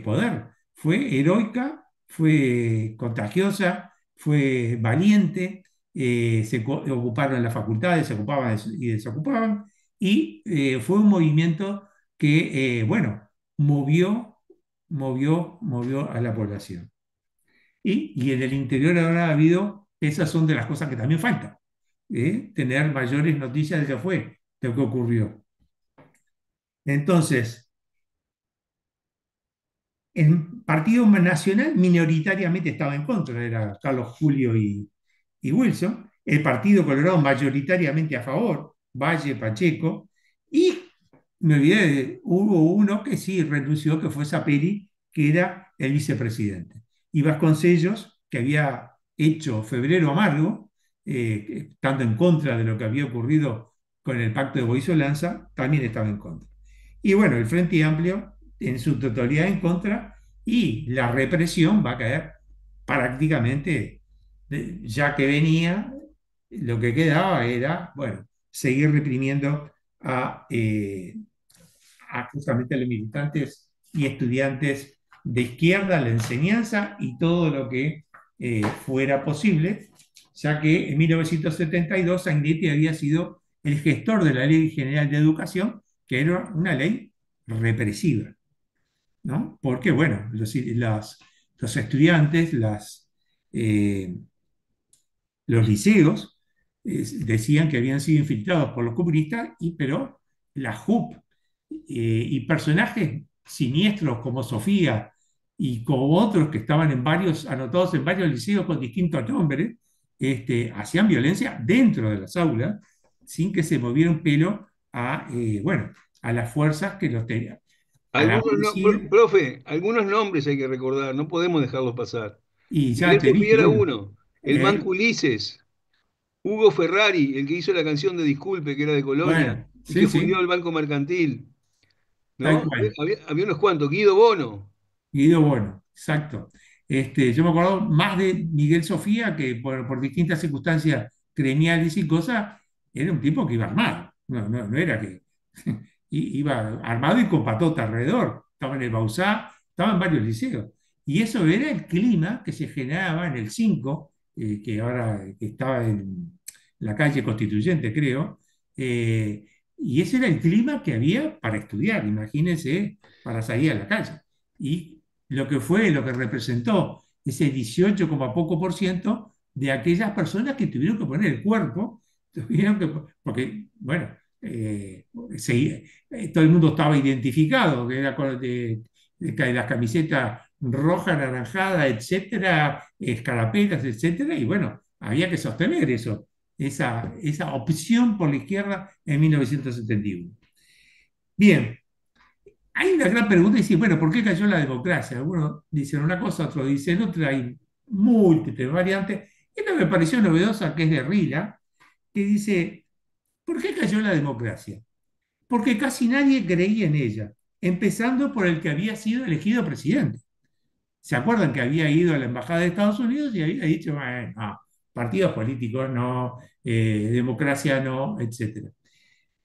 poder. Fue heroica, fue contagiosa, fue valiente, ocuparon las facultades, se ocupaban y desocupaban, y fue un movimiento que, bueno, movió a la población. Y en el interior ahora ha habido, esas son de las cosas que también faltan, tener mayores noticias de de lo que ocurrió. Entonces, el Partido Nacional minoritariamente estaba en contra, era Carlos Julio y Wilson, el Partido Colorado mayoritariamente a favor, Valle, Pacheco, y me olvidé, hubo uno que sí renunció, que fue Saperi, que era el vicepresidente. Y Vasconcellos, que había hecho Febrero Amargo, estando en contra de lo que había ocurrido con el pacto de Boiso-Lanza, también estaba en contra. Y bueno, el Frente Amplio en su totalidad en contra y la represión va a caer prácticamente, ya que venía, lo que quedaba era, bueno, seguir reprimiendo a justamente a los militantes y estudiantes de izquierda, la enseñanza y todo lo que fuera posible, ya que en 1972 Sanguinetti había sido el gestor de la Ley General de Educación, que era una ley represiva, ¿no? Porque, bueno, los estudiantes, eh, los liceos, decían que habían sido infiltrados por los comunistas, pero la JUP y personajes siniestros como Sofía y como otros que estaban anotados en varios liceos con distintos nombres, hacían violencia dentro de las aulas sin que se moviera un pelo bueno, a las fuerzas que los tenían. A la Algunos policía, profe, algunos nombres hay que recordar, no podemos dejarlos pasar. y ya Miguel te Sofía dije era uno. uno, el Manco Eh, Ulises, Hugo Ferrari, el que hizo la canción de Disculpe, que era de Colonia, bueno, y que sí, fundió sí, el Banco Mercantil, tal ¿no? cual. Había unos cuantos, Guido Bono. Guido Bueno, exacto. Yo me acuerdo más de Miguel Sofía, que por distintas circunstancias gremiales y cosas, era un tipo que iba armado. No era que iba armado y con patota alrededor. Estaba en el Bausá, estaba en varios liceos. Y eso era el clima que se generaba en el 5, que ahora estaba en la calle Constituyente, creo. Y ese era el clima que había para estudiar, imagínense, para salir a la calle. Y lo que representó ese 18, poco por ciento de aquellas personas que tuvieron que poner el cuerpo, porque, bueno, todo el mundo estaba identificado, que era de las camisetas roja, anaranjada, etcétera, escarapelas, etcétera, y bueno, había que sostener eso. esa opción por la izquierda en 1971. Bien, hay una gran pregunta y dice, bueno, ¿por qué cayó la democracia? Algunos dicen una cosa, otros dicen otra, hay múltiples variantes. Esta me pareció novedosa, que es de Rila, que dice, ¿por qué cayó la democracia? Porque casi nadie creía en ella, empezando por el que había sido elegido presidente. ¿Se acuerdan que había ido a la embajada de Estados Unidos y había dicho, bueno, no, partidos políticos no, democracia no, etcétera?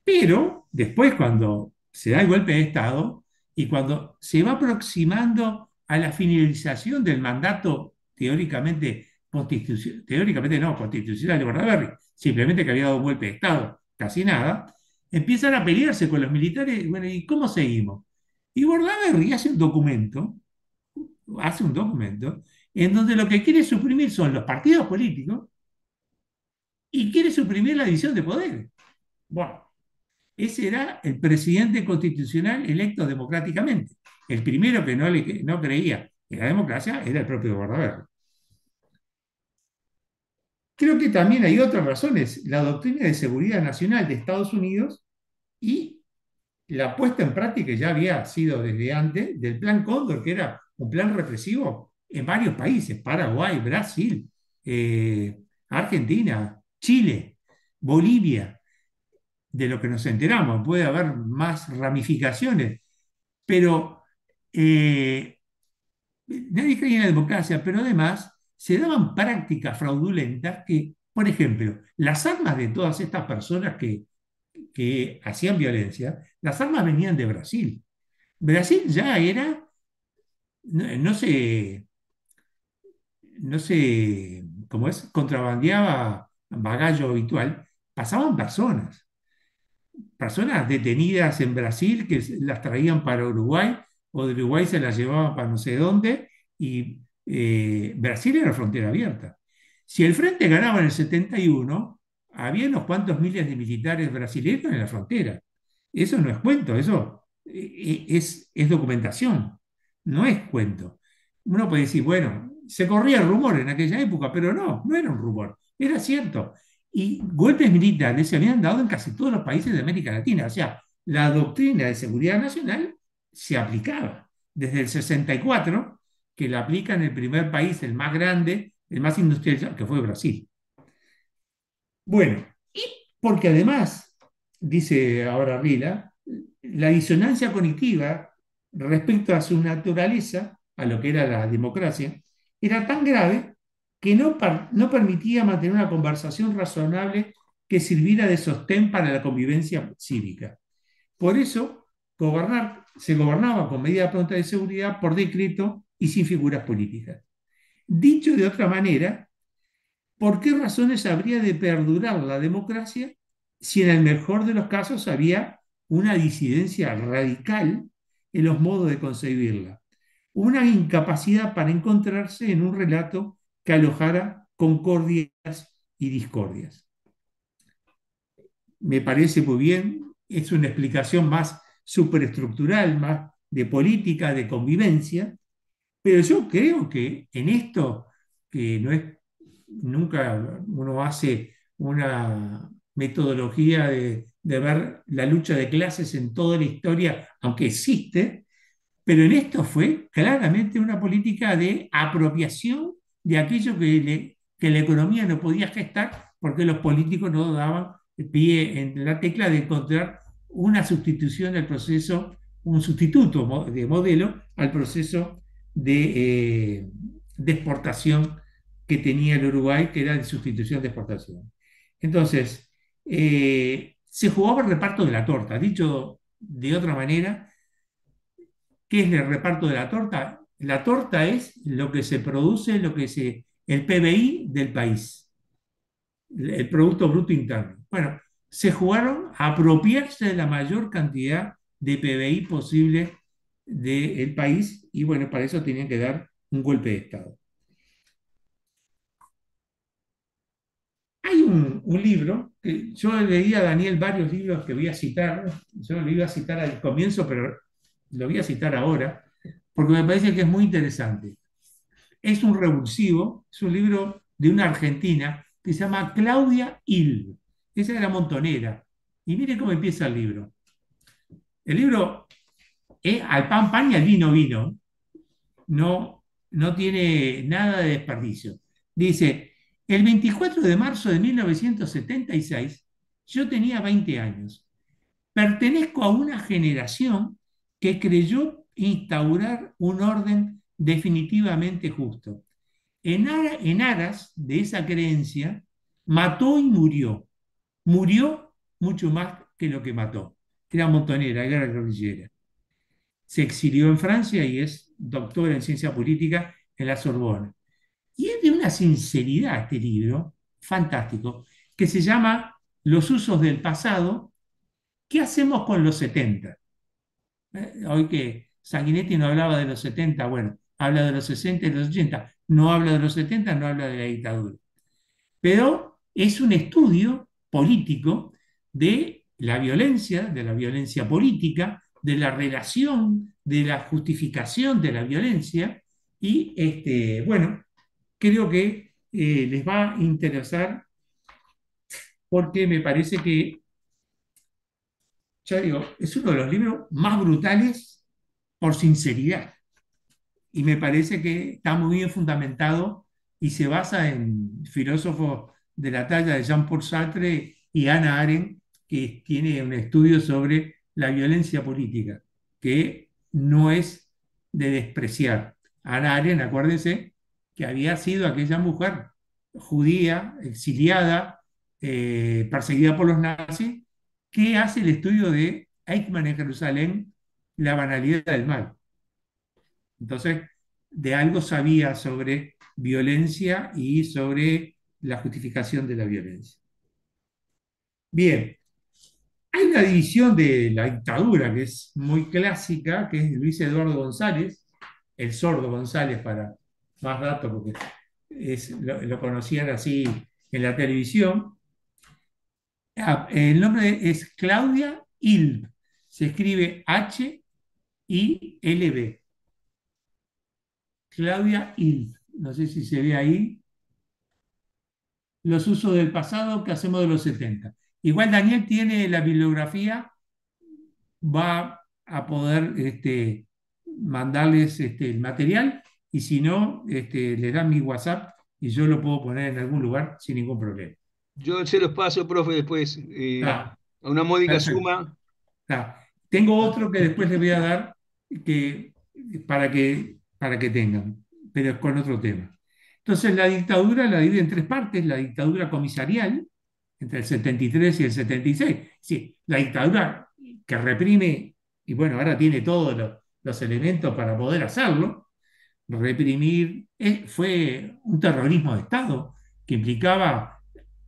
Pero después, cuando se da el golpe de Estado y cuando se va aproximando a la finalización del mandato teóricamente no, constitucional de Bordaberry, simplemente que había dado un golpe de Estado, casi nada, empiezan a pelearse con los militares, bueno, ¿y cómo seguimos? Y Bordaberry hace un documento en donde lo que quiere suprimir son los partidos políticos y quiere suprimir la división de poderes. Bueno, ese era el presidente constitucional electo democráticamente. El primero que no creía en la democracia era el propio Bordaberry. Creo que también hay otras razones. La doctrina de seguridad nacional de Estados Unidos y la puesta en práctica ya había sido desde antes del Plan Cóndor, que era un plan represivo en varios países, Paraguay, Brasil, Argentina, Chile, Bolivia, de lo que nos enteramos. Puede haber más ramificaciones, pero nadie creía en la democracia, pero además se daban prácticas fraudulentas que, por ejemplo, las armas de todas estas personas que hacían violencia, las armas venían de Brasil. Brasil ya era, no, no se, ¿cómo es? Contrabandeaba bagallo habitual, pasaban personas detenidas en Brasil que las traían para Uruguay o de Uruguay se las llevaban para no sé dónde y Brasil era frontera abierta. Si el Frente ganaba en el 71, había unos cuantos miles de militares brasileños en la frontera. Eso no es cuento, eso es documentación, no es cuento. Uno puede decir, bueno, se corría el rumor en aquella época, pero no, no era un rumor, era cierto. Y golpes militares se habían dado en casi todos los países de América Latina. O sea, la doctrina de seguridad nacional se aplicaba desde el 64, que la aplica en el primer país, el más grande, el más industrializado, que fue Brasil. Bueno, y porque además, dice ahora Rila, la disonancia cognitiva respecto a su naturaleza, a lo que era la democracia, era tan grave que no permitía mantener una conversación razonable que sirviera de sostén para la convivencia cívica. Por eso, se gobernaba con medida pronta de seguridad por decreto y sin figuras políticas. Dicho de otra manera, ¿por qué razones habría de perdurar la democracia si en el mejor de los casos había una disidencia radical en los modos de concebirla? Una incapacidad para encontrarse en un relato que alojara concordias y discordias. Me parece muy bien, es una explicación más superestructural, más de política, de convivencia, pero yo creo que en esto, que no es, nunca uno hace una metodología de ver la lucha de clases en toda la historia, aunque existe, pero en esto fue claramente una política de apropiación de aquello que la economía no podía gestar porque los políticos no daban pie en la tecla de encontrar una sustitución del proceso, un sustituto de modelo al proceso de exportación que tenía el Uruguay, que era de sustitución de exportación. Entonces, se jugaba el reparto de la torta. Dicho de otra manera, ¿qué es el reparto de la torta? La torta es lo que se produce, el PBI del país, el Producto Bruto Interno. Bueno, se jugaron a apropiarse de la mayor cantidad de PBI posible del país y bueno, para eso tenían que dar un golpe de Estado. Hay un libro, que yo leí a Daniel varios libros que voy a citar, yo lo iba a citar al comienzo, pero lo voy a citar ahora, porque me parece que es muy interesante. Es un revulsivo, es un libro de una argentina que se llama Claudia Ilg. Esa era montonera. Y mire cómo empieza el libro. El libro es al pan pan y al vino vino. No, no tiene nada de desperdicio. Dice, el 24 de marzo de 1976, yo tenía 20 años. Pertenezco a una generación que creyó instaurar un orden definitivamente justo. En aras de esa creencia, mató y murió. Murió mucho más que lo que mató. Era montonera, era guerrillera. Se exilió en Francia y es doctora en ciencia política en la Sorbona. Y es de una sinceridad este libro, fantástico, que se llama Los usos del pasado. ¿Qué hacemos con los 70? Hoy que Sanguinetti no hablaba de los 70, bueno, habla de los 60 y los 80, no habla de los 70, no habla de la dictadura. Pero es un estudio político de la violencia política, de la relación, de la justificación de la violencia, y bueno, creo que les va a interesar porque me parece que, ya digo, es uno de los libros más brutales por sinceridad. Y me parece que está muy bien fundamentado y se basa en filósofos de la talla de Jean-Paul Sartre y Hannah Arendt, que tiene un estudio sobre la violencia política, que no es de despreciar. Hannah Arendt, acuérdense, que había sido aquella mujer judía, exiliada, perseguida por los nazis, que hace el estudio de Eichmann en Jerusalén, La banalidad del mal. Entonces, de algo sabía sobre violencia y sobre la justificación de la violencia. Bien, hay una división de la dictadura que es muy clásica, que es Luis Eduardo González, el sordo González para más datos, porque lo conocían así en la televisión. El nombre es Claudia Ilb, se escribe Hilb. Claudia Ilb, no sé si se ve ahí, los usos del pasado que hacemos de los 70. Igual Daniel tiene la bibliografía, va a poder mandarles el material y si no, les dan mi WhatsApp y yo lo puedo poner en algún lugar sin ningún problema. Yo se los paso, profe, después Está, a una módica perfecto. suma. Está. Tengo otro que después les voy a dar que, para que tengan, pero es con otro tema. Entonces la dictadura la divide en tres partes: la dictadura comisarial, entre el 73 y el 76. Sí, la dictadura que reprime, y bueno, ahora tiene todos los elementos para poder hacerlo, reprimir, fue un terrorismo de Estado que implicaba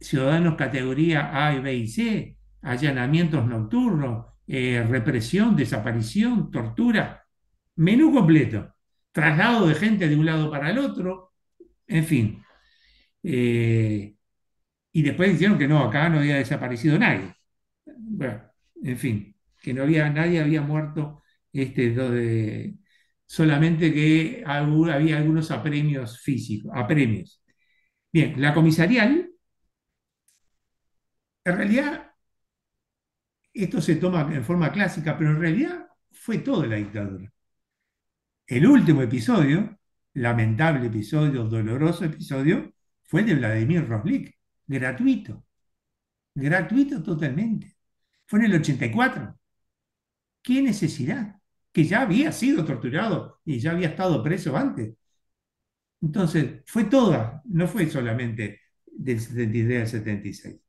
ciudadanos categoría A, B y C, allanamientos nocturnos, represión, desaparición, tortura, menú completo, traslado de gente de un lado para el otro, en fin. Eh, y después dijeron que no, acá no había desaparecido nadie. Bueno, en fin, que no había, nadie había muerto, solamente que había algunos apremios físicos, apremios. Bien, la comisarial, en realidad, esto se toma en forma clásica, pero en realidad fue toda la dictadura. El último episodio, lamentable episodio, doloroso episodio, fue el de Vladimir Roslik, gratuito, gratuito totalmente. Fue en el 84. ¿Qué necesidad? Que ya había sido torturado y ya había estado preso antes. Entonces, fue toda, no fue solamente del 73 al 76.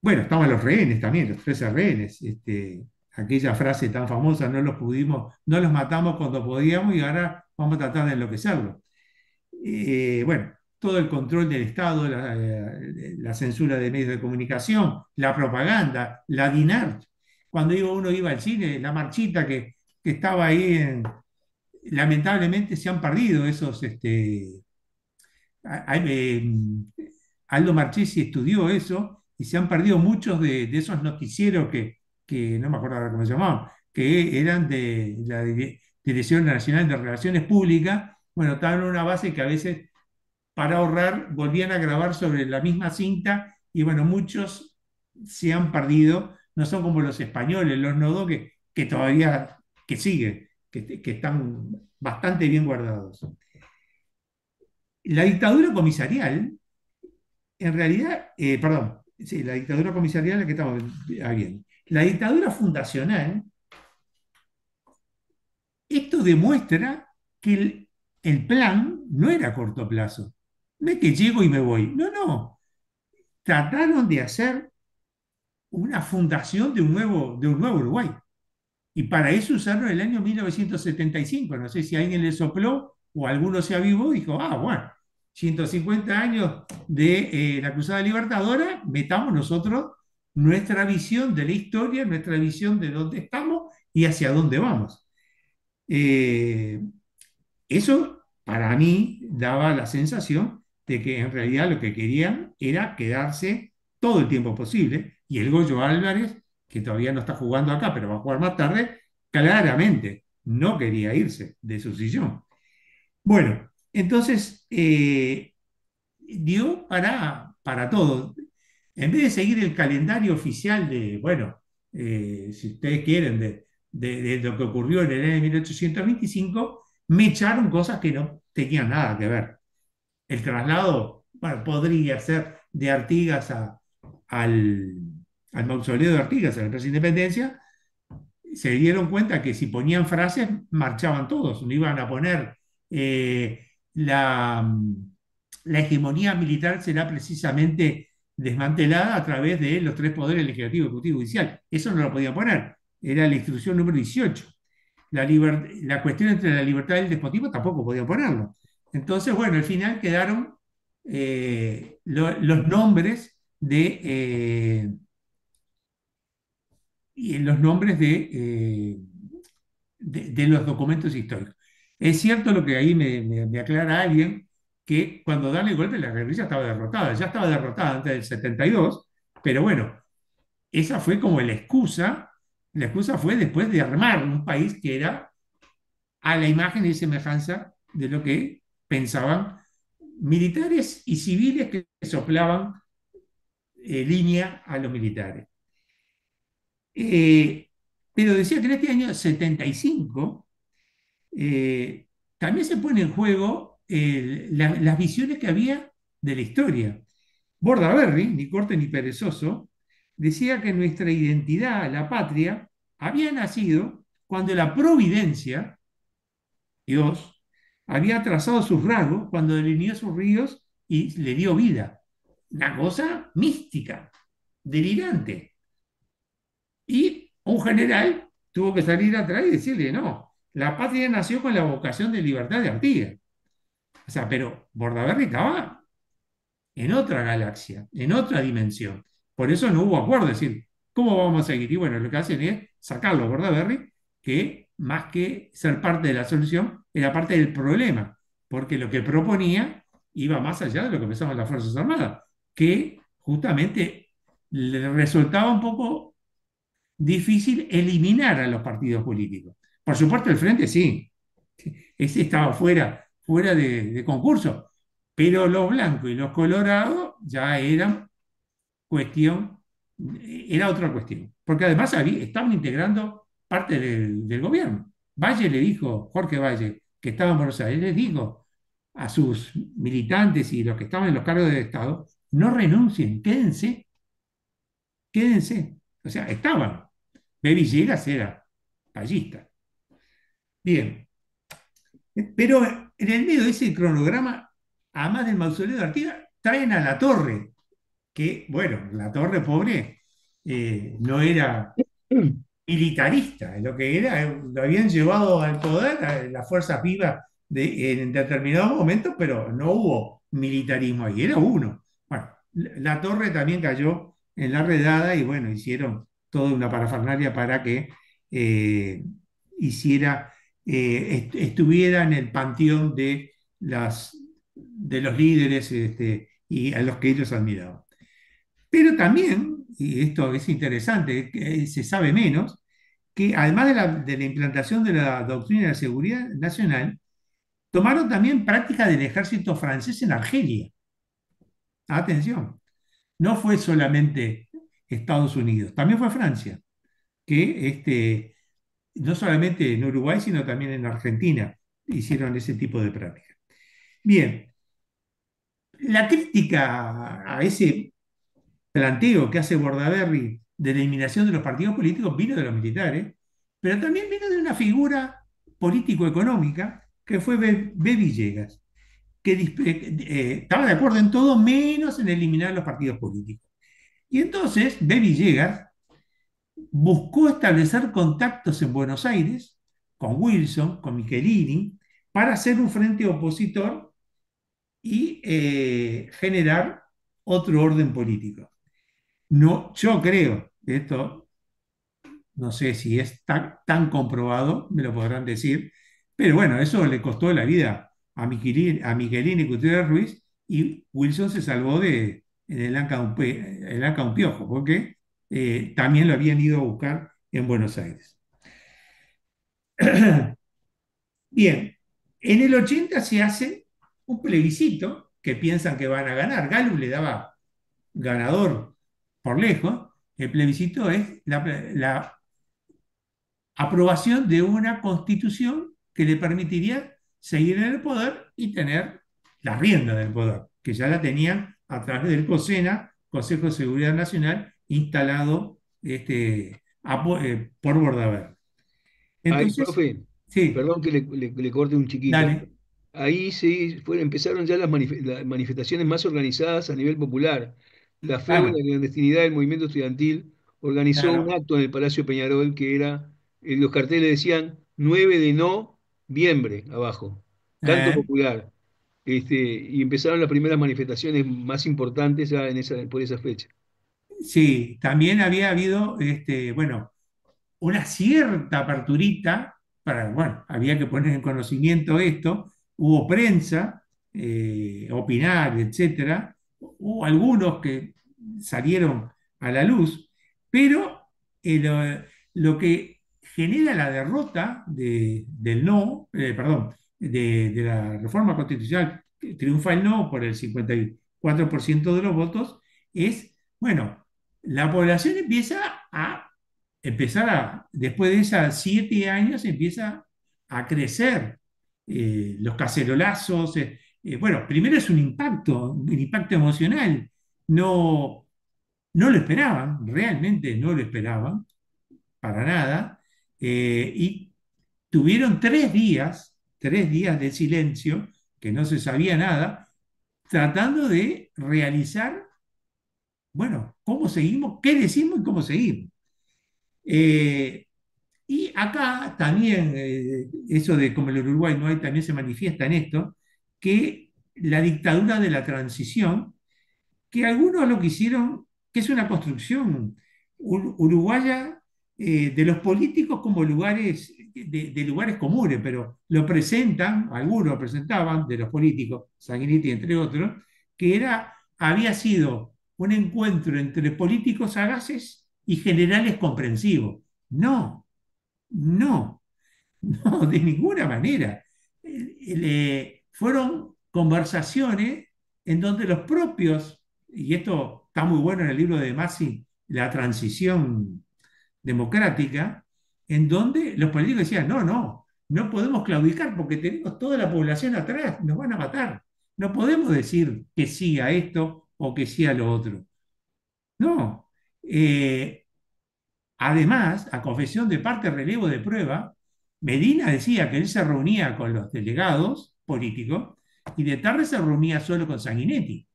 Bueno, estaban los rehenes también, los 13 rehenes. Aquella frase tan famosa, no los pudimos, no los matamos cuando podíamos y ahora vamos a tratar de enloquecerlos. Bueno, todo el control del Estado, la censura de medios de comunicación, la propaganda, la DINAR. Cuando uno iba al cine, la marchita que estaba ahí, lamentablemente se han perdido esos. Aldo Marchesi estudió eso y se han perdido muchos de esos noticieros que no me acuerdo ahora cómo se llamaban, que eran de la Dirección Nacional de Relaciones Públicas. Bueno, estaban en una base que a veces para ahorrar, volvían a grabar sobre la misma cinta y bueno, muchos se han perdido, no son como los españoles, los nodos que todavía, que siguen, que están bastante bien guardados. La dictadura comisarial, en realidad, perdón, sí, la dictadura comisarial es la que estamos viendo. La dictadura fundacional, esto demuestra que el plan no era a corto plazo. No es que llego y me voy. No, no. Trataron de hacer una fundación de un nuevo Uruguay. Y para eso usaron el año 1975. No sé si a alguien le sopló o alguno se avivó y dijo, ah, bueno, 150 años de la Cruzada Libertadora, metamos nosotros nuestra visión de la historia, nuestra visión de dónde estamos y hacia dónde vamos. Eh, Eso para mí daba la sensación de que en realidad lo que querían era quedarse todo el tiempo posible. Y el Goyo Álvarez, que todavía no está jugando acá, pero va a jugar más tarde, claramente no quería irse de su sillón. Bueno, entonces dio para todo. En vez de seguir el calendario oficial de, bueno, si ustedes quieren, de lo que ocurrió en el año 1825, me echaron cosas que no tenían nada que ver. El traslado, bueno, podría ser de Artigas al, al mausoleo de Artigas, a la Plaza Independencia, se dieron cuenta que si ponían frases, marchaban todos, no iban a poner eh, la hegemonía militar será precisamente desmantelada a través de los tres poderes legislativo, ejecutivo y judicial. Eso no lo podían poner, era la instrucción número 18. La cuestión entre la libertad y el despotismo tampoco podían ponerlo. Entonces, bueno, al final quedaron los nombres de los documentos históricos. Es cierto lo que ahí me aclara alguien, que cuando dan el golpe la guerrilla estaba derrotada, ya estaba derrotada antes del 72, pero bueno, esa fue como la excusa fue después de armar un país que era a la imagen y semejanza de lo que pensaban militares y civiles que soplaban línea a los militares. Eh, pero decía que en este año 75 eh, también se pone en juego las visiones que había de la historia. Bordaberry, ni corto ni perezoso, decía que nuestra identidad, la patria, había nacido cuando la providencia, Dios, había trazado sus rasgos, cuando delineó sus ríos y le dio vida. Una cosa mística, delirante. Y un general tuvo que salir atrás y decirle, no, la patria nació con la vocación de libertad de Artigas. O sea, pero Bordaberry estaba en otra galaxia, en otra dimensión. Por eso no hubo acuerdo, es decir, ¿cómo vamos a seguir? Y bueno, lo que hacen es sacarlo a Bordaberry, que más que ser parte de la solución, era parte del problema, porque lo que proponía iba más allá de lo que pensaban las Fuerzas Armadas, que justamente le resultaba un poco difícil eliminar a los partidos políticos. Por supuesto, el Frente sí, ese estaba fuera de concurso, pero los blancos y los colorados ya eran cuestión, era otra cuestión, porque además estaban integrando parte del gobierno. Valle le dijo, Jorge Valle, que estaba en Buenos Aires, les dijo a sus militantes y los que estaban en los cargos de Estado, no renuncien, quédense, quédense. O sea, estaban. Baby Villegas era ballista. Bien, pero en el medio de ese cronograma, además del mausoleo de Artigas, traen a la torre, que, bueno, la torre pobre no era militarista, lo que era, lo habían llevado al poder a las fuerzas vivas en determinados momentos, pero no hubo militarismo ahí, era uno. Bueno, la torre también cayó en la redada y bueno, hicieron toda una parafernalia para que eh, hiciera, estuviera en el panteón de los líderes y a los que ellos admiraban. Pero también, y esto es interesante, que se sabe menos, que además de la implantación de la doctrina de seguridad nacional, Tomaron también práctica del ejército francés en Argelia. Atención, no fue solamente Estados Unidos, también fue Francia, que no solamente en Uruguay, sino también en Argentina hicieron ese tipo de práctica. Bien, la crítica a ese planteo que hace Bordaberry de la eliminación de los partidos políticos vino de los militares, pero también vino de una figura político-económica que fue B. Villegas, que estaba de acuerdo en todo menos en eliminar los partidos políticos. Y entonces B. Villegas buscó establecer contactos en Buenos Aires con Wilson, con Michelini, para hacer un frente opositor y generar otro orden político. No, yo creo, esto no sé si es tan comprobado, me lo podrán decir, pero bueno, eso le costó la vida a Michelini y Gutiérrez Ruiz, y Wilson se salvó en el Anca un piojo, porque también lo habían ido a buscar en Buenos Aires. Bien, en el 80 se hace un plebiscito que piensan que van a ganar. Gallup le daba ganador por lejos. El plebiscito es la aprobación de una constitución que le permitiría seguir en el poder y tener la rienda del poder, que ya la tenían a través del COSENA, Consejo de Seguridad Nacional, instalado por Bordaberry. Ahí, Entonces, profe, sí, perdón que le corte un chiquito. dale, Ahí empezaron ya las manifestaciones más organizadas a nivel popular. La FEU, claro, la clandestinidad del movimiento estudiantil, organizó un claro. acto en el Palacio Peñarol que era, los carteles decían 9 de noviembre abajo, canto Eh, popular. Y empezaron las primeras manifestaciones más importantes ya por esa fecha. sí, también había habido, bueno, una cierta aperturita para, bueno, había que poner en conocimiento esto, hubo prensa, opinar, etcétera, hubo algunos que salieron a la luz, pero lo que genera la derrota del no, perdón, de la reforma constitucional, que triunfa el no por el 54% de los votos, es, bueno, la población después de esos 7 años, empieza a crecer los cacerolazos. Bueno, primero es un impacto emocional. No, no lo esperaban, realmente no lo esperaban, para nada. Y tuvieron 3 días de silencio, que no se sabía nada, tratando de realizar, bueno, cómo seguimos, qué decimos y cómo seguimos. Eh, Y acá también, eso de como en el Uruguay no hay, también se manifiesta en esto, que la dictadura de la transición, que algunos lo quisieron, que es una construcción uruguaya, de los políticos como lugares, de lugares comunes, pero lo presentan, algunos lo presentaban, de los políticos, Sanguinetti entre otros, que había sido un encuentro entre políticos sagaces y generales comprensivos. No, no, no, de ninguna manera. Fueron conversaciones en donde los propios, y esto está muy bueno en el libro de Masi, La transición democrática, en donde los políticos decían, no, no, no podemos claudicar porque tenemos toda la población atrás, nos van a matar. No podemos decir que sí a esto o que sí a lo otro. No. Además, a confesión de parte relevo de prueba, Medina decía que él se reunía con los delegados políticos y de tarde se reunía solo con Sanguinetti.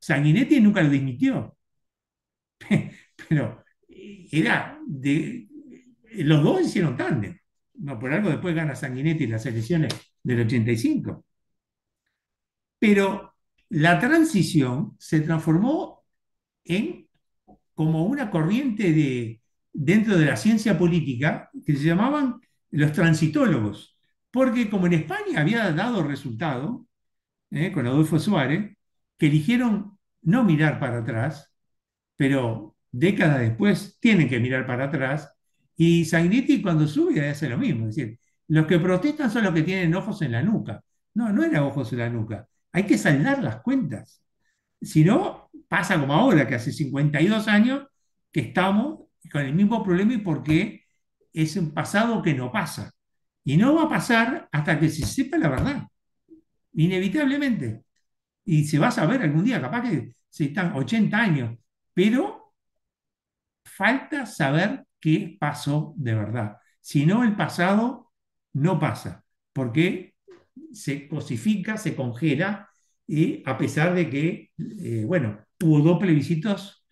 Sanguinetti nunca lo dimitió, pero los dos hicieron tándem. No, por algo después gana Sanguinetti las elecciones del 85. Pero la transición se transformó en como una corriente dentro de la ciencia política que se llamaban los transitólogos, porque como en España había dado resultado, con Adolfo Suárez, que eligieron no mirar para atrás, pero décadas después tienen que mirar para atrás, y Sanguinetti cuando sube hace lo mismo, es decir, Los que protestan son los que tienen ojos en la nuca. No, no era ojos en la nuca. Hay que saldar las cuentas. Si no, pasa como ahora, que hace 52 años que estamos con el mismo problema y porque es un pasado que no pasa. Y no va a pasar hasta que se sepa la verdad, inevitablemente. Y se va a saber algún día, capaz que se están 80 años, pero falta saber qué pasó de verdad. Si no, el pasado no pasa, porque se cosifica, se congela, y a pesar de que, bueno, hubo dos plebiscitos,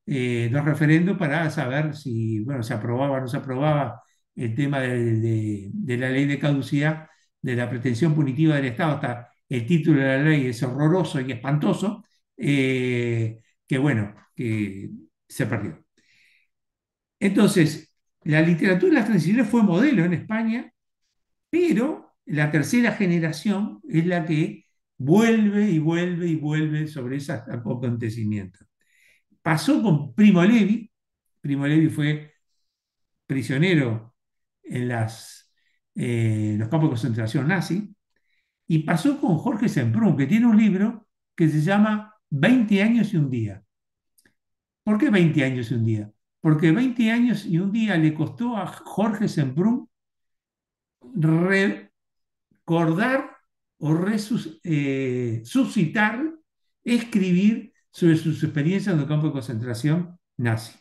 dos referendos para saber si, bueno, se aprobaba o no se aprobaba el tema de la ley de caducidad, de la pretensión punitiva del Estado, hasta el título de la ley es horroroso y espantoso, que bueno, que se perdió. Entonces, la literatura de las transiciones fue modelo en España, pero la tercera generación es la que vuelve y vuelve y vuelve sobre esos acontecimientos. Pasó con Primo Levi. Primo Levi fue prisionero en los campos de concentración nazi, y pasó con Jorge Semprún, que tiene un libro que se llama 20 años y un día. ¿Por qué 20 años y un día? Porque 20 años y un día le costó a Jorge Semprún recordar o suscitar, escribir sobre sus experiencias en el campo de concentración nazi.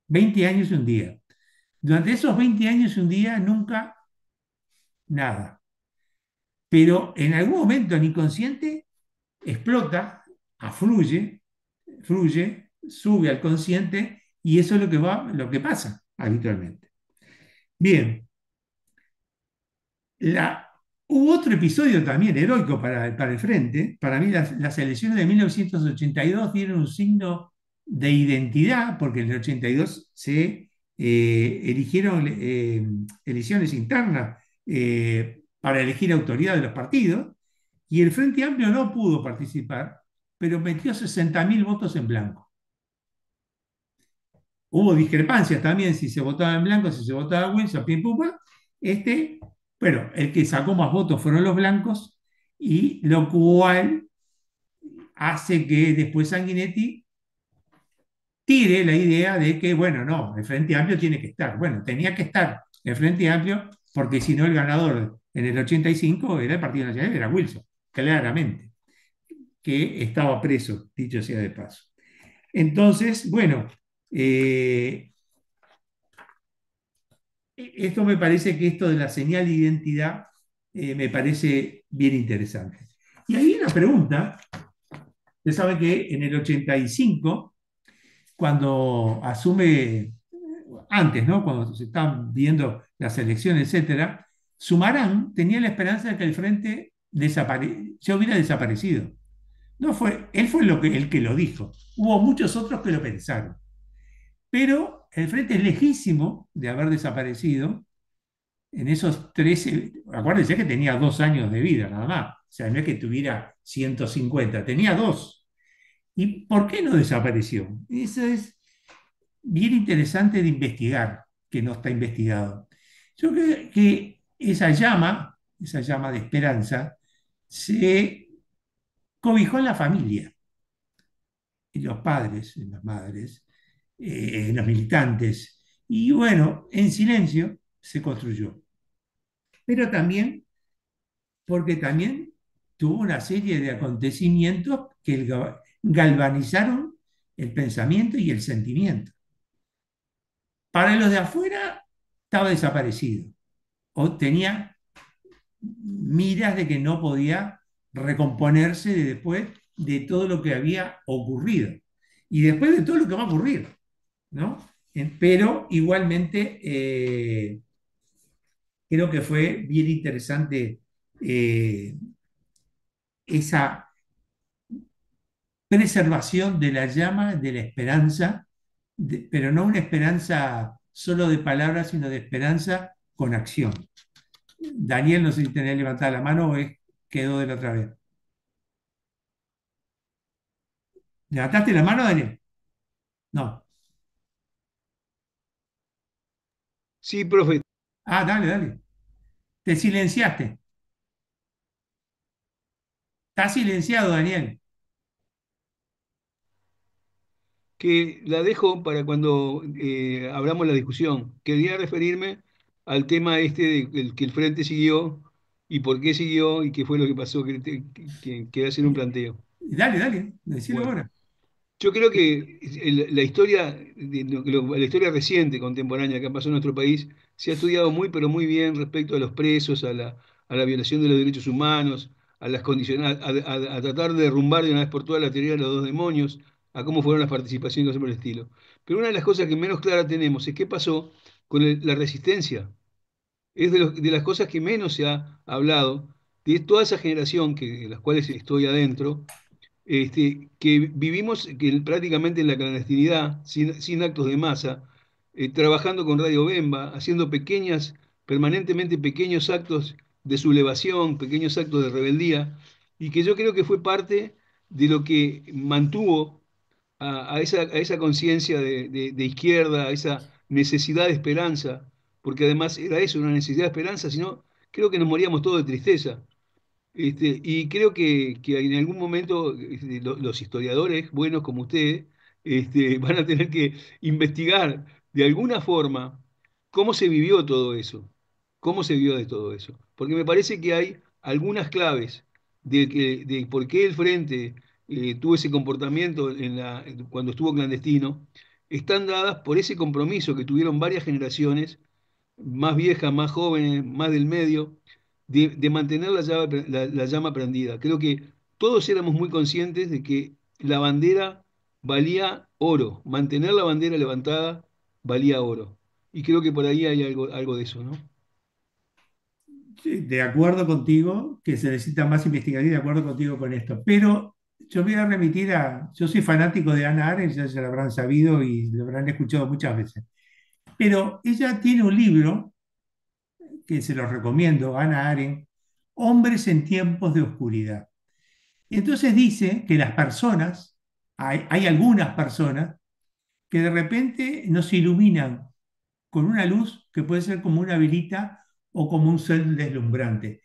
20 años y un día. Durante esos 20 años y un día nunca nada. Pero en algún momento el inconsciente explota, afluye, fluye, sube al consciente y eso es lo que pasa habitualmente. Bien, La, hubo otro episodio también heroico para el Frente. Para mí las elecciones de 1982 dieron un signo de identidad, porque en el 82 se eligieron elecciones internas para elegir autoridad de los partidos, y el Frente Amplio no pudo participar, pero metió 60.000 votos en blanco. Hubo discrepancias también si se votaba en blanco, si se votaba en Wilson, pim, pum, pam. Este, bueno, el que sacó más votos fueron los blancos, y lo cual hace que después Sanguinetti tire la idea de que, bueno, no, el Frente Amplio tiene que estar. Bueno, tenía que estar el Frente Amplio porque si no el ganador en el 85 era el Partido Nacional, era Wilson, claramente, que estaba preso, dicho sea de paso. Entonces, bueno, esto me parece que esto de la señal de identidad me parece bien interesante. Y ahí una pregunta. Usted sabe que en el 85, cuando asume, antes, ¿no? Cuando se estaban viendo las elecciones, etcétera, Sumarán tenía la esperanza de que el frente se hubiera desaparecido. No fue, él fue el que lo dijo. Hubo muchos otros que lo pensaron. Pero el frente es lejísimo de haber desaparecido en esos 13, acuérdense que tenía 2 años de vida nada más, o sea, no es que tuviera 150, tenía dos. ¿Y por qué no desapareció? Eso es bien interesante de investigar, que no está investigado. Yo creo que esa llama de esperanza, se cobijó en la familia, en los padres, en las madres, en los militantes, y bueno, en silencio se construyó. Pero también porque también tuvo una serie de acontecimientos que galvanizaron el pensamiento y el sentimiento. Para los de afuera estaba desaparecido o tenía miras de que no podía recomponerse después de todo lo que había ocurrido y después de todo lo que va a ocurrir, ¿no? Pero igualmente creo que fue bien interesante esa preservación de la llama de la esperanza, pero no una esperanza solo de palabras, sino de esperanza con acción. Daniel, no sé si tenés levantada la mano o quedó de la otra vez. ¿Levantaste la mano, Daniel? No. Sí, profe. Ah, dale, dale. Te silenciaste. Estás silenciado, Daniel. Que la dejo para cuando abramos la discusión. Quería referirme al tema este que el Frente siguió y por qué siguió y qué fue lo que pasó, que hacer un planteo. Dale, dale, decilo Bueno. ahora. Yo creo que la historia, la historia reciente, contemporánea que pasó en nuestro país, se ha estudiado muy, pero muy bien respecto a los presos, a la violación de los derechos humanos, a las condiciones, a tratar de derrumbar de una vez por todas la teoría de los dos demonios, a cómo fueron las participaciones y cosas por el estilo. Pero una de las cosas que menos clara tenemos es qué pasó con la resistencia. Es de las cosas que menos se ha hablado, de toda esa generación de las cuales estoy adentro que vivimos prácticamente en la clandestinidad, sin actos de masa, trabajando con Radio Bemba, haciendo permanentemente pequeños actos de sublevación, pequeños actos de rebeldía, y que yo creo que fue parte de lo que mantuvo a esa conciencia de izquierda, a esa necesidad de esperanza, porque además era eso, una necesidad de esperanza, sino creo que nos moríamos todos de tristeza. Y creo que en algún momento los historiadores buenos como usted van a tener que investigar de alguna forma cómo se vivió todo eso, cómo se vivió de todo eso. Porque me parece que hay algunas claves de por qué el Frente tuvo ese comportamiento cuando estuvo clandestino, están dadas por ese compromiso que tuvieron varias generaciones más viejas, más jóvenes, más del medio, de mantener la llama prendida. Creo que todos éramos muy conscientes de que la bandera valía oro, mantener la bandera levantada valía oro. Y creo que por ahí hay algo de eso, ¿no? Sí, de acuerdo contigo que se necesita más investigación, de acuerdo contigo con esto. Pero yo me voy a remitir yo soy fanático de Hannah Arendt, ya se lo habrán sabido y lo habrán escuchado muchas veces. Pero ella tiene un libro que se los recomiendo, Hannah Arendt, Hombres en tiempos de oscuridad. Y entonces dice que las personas, hay algunas personas que de repente nos iluminan con una luz que puede ser como una velita o como un sol deslumbrante.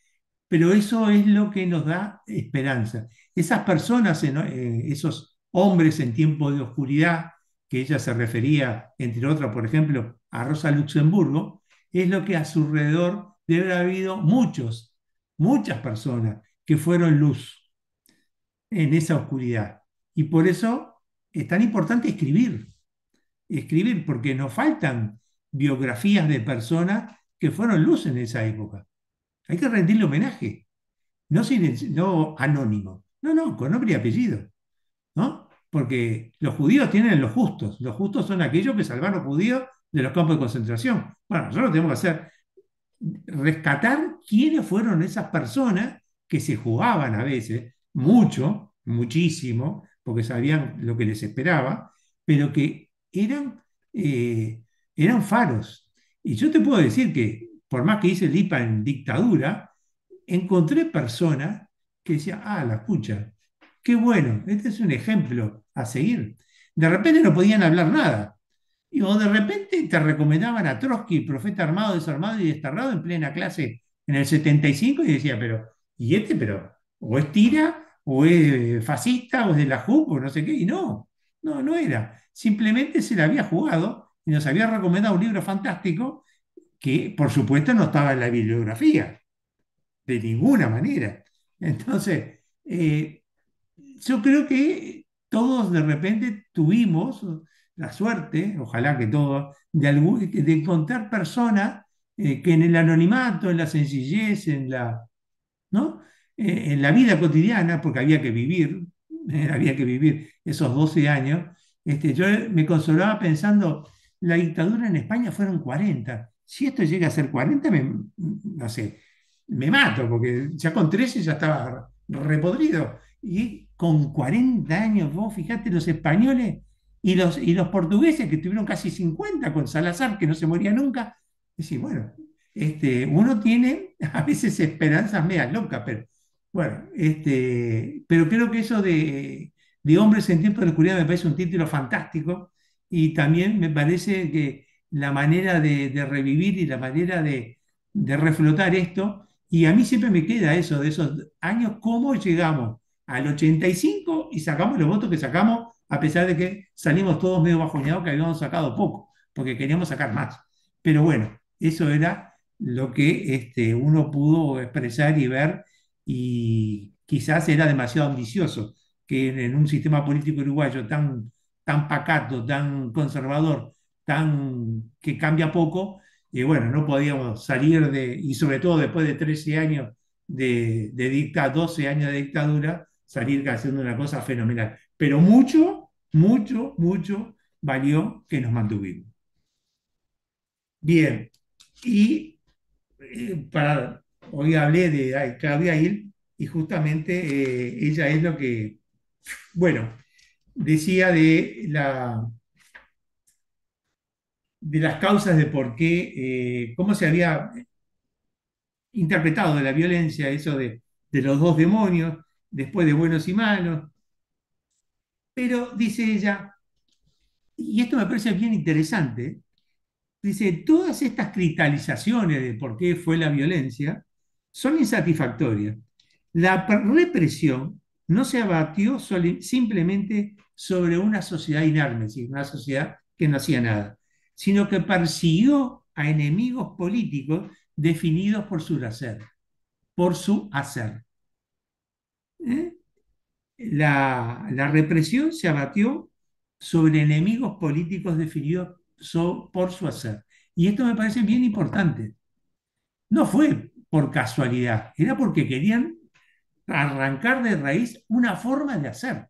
Pero eso es lo que nos da esperanza. Esas personas, esos hombres en tiempo de oscuridad, que ella se refería, entre otras, por ejemplo, a Rosa Luxemburgo, es lo que a su alrededor debe haber habido muchas personas que fueron luz en esa oscuridad. Y por eso es tan importante escribir, porque nos faltan biografías de personas que fueron luz en esa época. Hay que rendirle homenaje, no anónimo, no, con nombre y apellido, ¿no? Porque los judíos tienen los justos son aquellos que salvaron judíos de los campos de concentración. Bueno, nosotros tenemos que hacer, rescatar quiénes fueron esas personas que se jugaban a veces, muchísimo, porque sabían lo que les esperaba, pero que eran faros. Y yo te puedo decir que, por más que hice LIPA en dictadura, encontré personas que decían, la escucha, qué bueno, este es un ejemplo a seguir. De repente no podían hablar nada, o de repente te recomendaban a Trotsky, profeta armado, desarmado y desterrado en plena clase en el 75 y decía, pero, o es tira, o es fascista, o es de la JUP, o no sé qué, y no era. Simplemente se la había jugado y nos había recomendado un libro fantástico que, por supuesto, no estaba en la bibliografía, de ninguna manera. Entonces, yo creo que todos de repente tuvimos la suerte, ojalá que todos, de encontrar personas que en el anonimato, en la sencillez, ¿no? En la vida cotidiana, porque había que vivir esos 12 años, yo me consolaba pensando, la dictadura en España fueron 40. Si esto llega a ser 40, no sé, me mato, porque ya con 13 ya estaba repodrido. Y con 40 años, vos fijate, los españoles y los portugueses que tuvieron casi 50 con Salazar, que no se moría nunca. Decís, bueno, uno tiene a veces esperanzas medias locas, pero bueno, pero creo que eso de Hombres en tiempos de oscuridad me parece un título fantástico y también me parece que la manera de revivir y la manera de reflotar esto, y a mí siempre me queda eso de esos años, cómo llegamos al 85 y sacamos los votos que sacamos, a pesar de que salimos todos medio bajoneados que habíamos sacado poco, porque queríamos sacar más. Pero bueno, eso era lo que uno pudo expresar y ver, y quizás era demasiado ambicioso, que en un sistema político uruguayo tan pacato, tan conservador, que cambia poco, y bueno, no podíamos salir y sobre todo después de 13 años de dictadura, 12 años de dictadura, salir haciendo una cosa fenomenal. Pero mucho, mucho, mucho valió que nos mantuvimos. Bien, y hoy hablé de Claudia Hill, y justamente ella es lo que, bueno, decía de las causas de por qué, cómo se había interpretado de la violencia, eso de los dos demonios, después de buenos y malos. Pero dice ella, y esto me parece bien interesante, dice, todas estas cristalizaciones de por qué fue la violencia son insatisfactorias. La represión no se abatió simplemente sobre una sociedad inerme, una sociedad que no hacía nada, sino que persiguió a enemigos políticos definidos por su hacer, por su hacer. ¿Eh? La represión se abatió sobre enemigos políticos definidos por su hacer. Y esto me parece bien importante. No fue por casualidad, era porque querían arrancar de raíz una forma de hacer,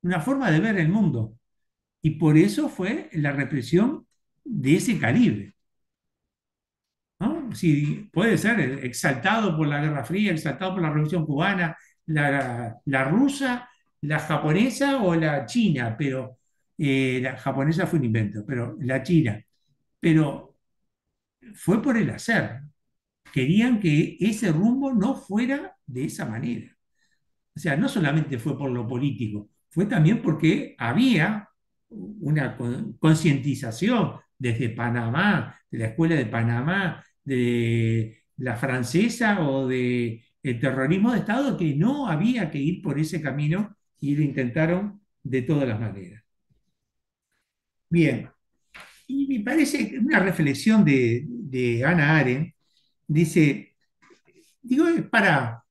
una forma de ver el mundo. Y por eso fue la represión de ese calibre, ¿no? Sí, puede ser exaltado por la Guerra Fría, exaltado por la Revolución Cubana, la rusa, la japonesa o la china, pero la japonesa fue un invento, pero la china. Pero fue por el hacer. Querían que ese rumbo no fuera de esa manera. O sea, no solamente fue por lo político, fue también porque había una concientización desde Panamá, de la Escuela de Panamá, de la francesa o de el terrorismo de Estado, que no había que ir por ese camino y lo intentaron de todas las maneras. Bien, y me parece una reflexión de Hannah Arendt, dice, digo, es para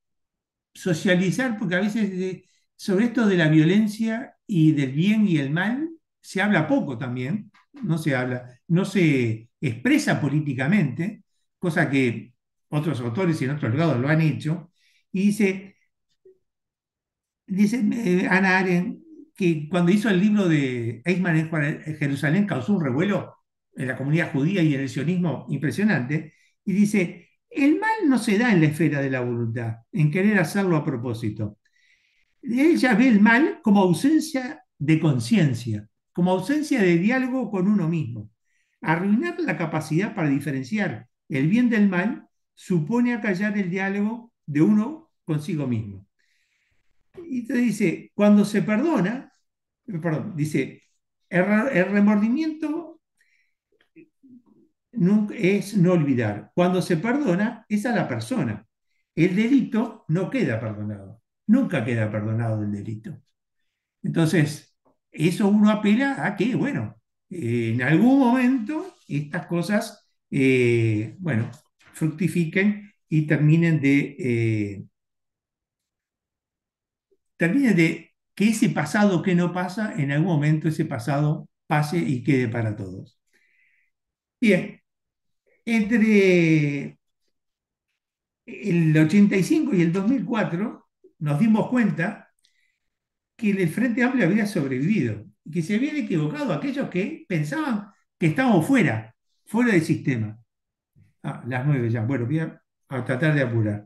socializar, porque a veces sobre esto de la violencia y del bien y el mal se habla poco también, no se habla, no se expresa políticamente, cosa que otros autores y en otros lados lo han hecho, y dice Hannah Arendt que cuando hizo el libro de Eichmann en Jerusalén causó un revuelo en la comunidad judía y en el sionismo impresionante, y dice, el mal no se da en la esfera de la voluntad, en querer hacerlo a propósito. Ella ve el mal como ausencia de conciencia, como ausencia de diálogo con uno mismo. Arruinar la capacidad para diferenciar el bien del mal supone acallar el diálogo de uno consigo mismo. Y entonces dice, cuando se perdona, perdón, dice, el remordimiento es no olvidar. Cuando se perdona, es a la persona. El delito no queda perdonado. Nunca queda perdonado el delito. Entonces, eso uno apela a que, bueno, en algún momento estas cosas, bueno, fructifiquen y terminen de que ese pasado que no pasa, en algún momento ese pasado pase y quede para todos. Bien, entre el 85 y el 2004 nos dimos cuenta que el Frente Amplio había sobrevivido y que se habían equivocado aquellos que pensaban que estábamos fuera del sistema. Ah, las 9 ya. Bueno, voy a tratar de apurar.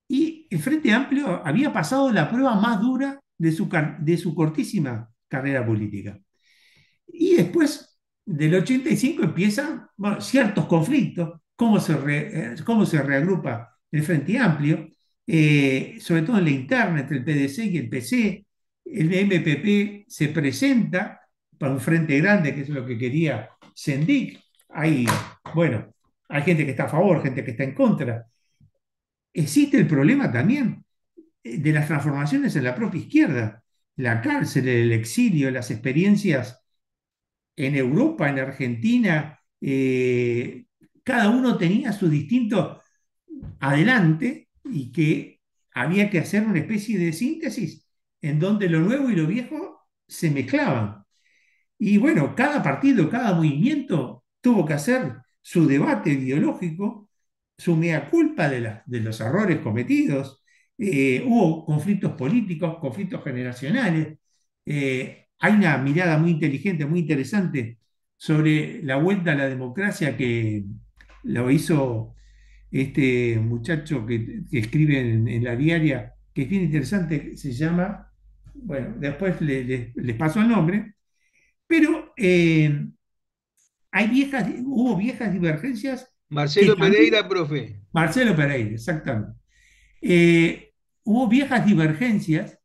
Y el Frente Amplio había pasado la prueba más dura de su cortísima carrera política. Y después del 85 empiezan, bueno, ciertos conflictos, cómo se reagrupa el Frente Amplio, sobre todo en la interna entre el PDC y el PC. El MPP se presenta para un frente grande, que es lo que quería Sendik, hay, bueno, hay gente que está a favor, gente que está en contra. Existe el problema también de las transformaciones en la propia izquierda, la cárcel, el exilio, las experiencias en Europa, en Argentina, cada uno tenía su distinto adelante y que había que hacer una especie de síntesis en donde lo nuevo y lo viejo se mezclaban. Y bueno, cada partido, cada movimiento tuvo que hacer su debate ideológico, su mea culpa de los errores cometidos. Hubo conflictos políticos, conflictos generacionales. Hay una mirada muy inteligente, muy interesante sobre la vuelta a la democracia que lo hizo este muchacho que escribe en la diaria, que es bien interesante, se llama, bueno, después les paso el nombre, pero hubo viejas divergencias que Marcelo también, Pereira, profe. Marcelo Pereira, exactamente. Hubo viejas divergencias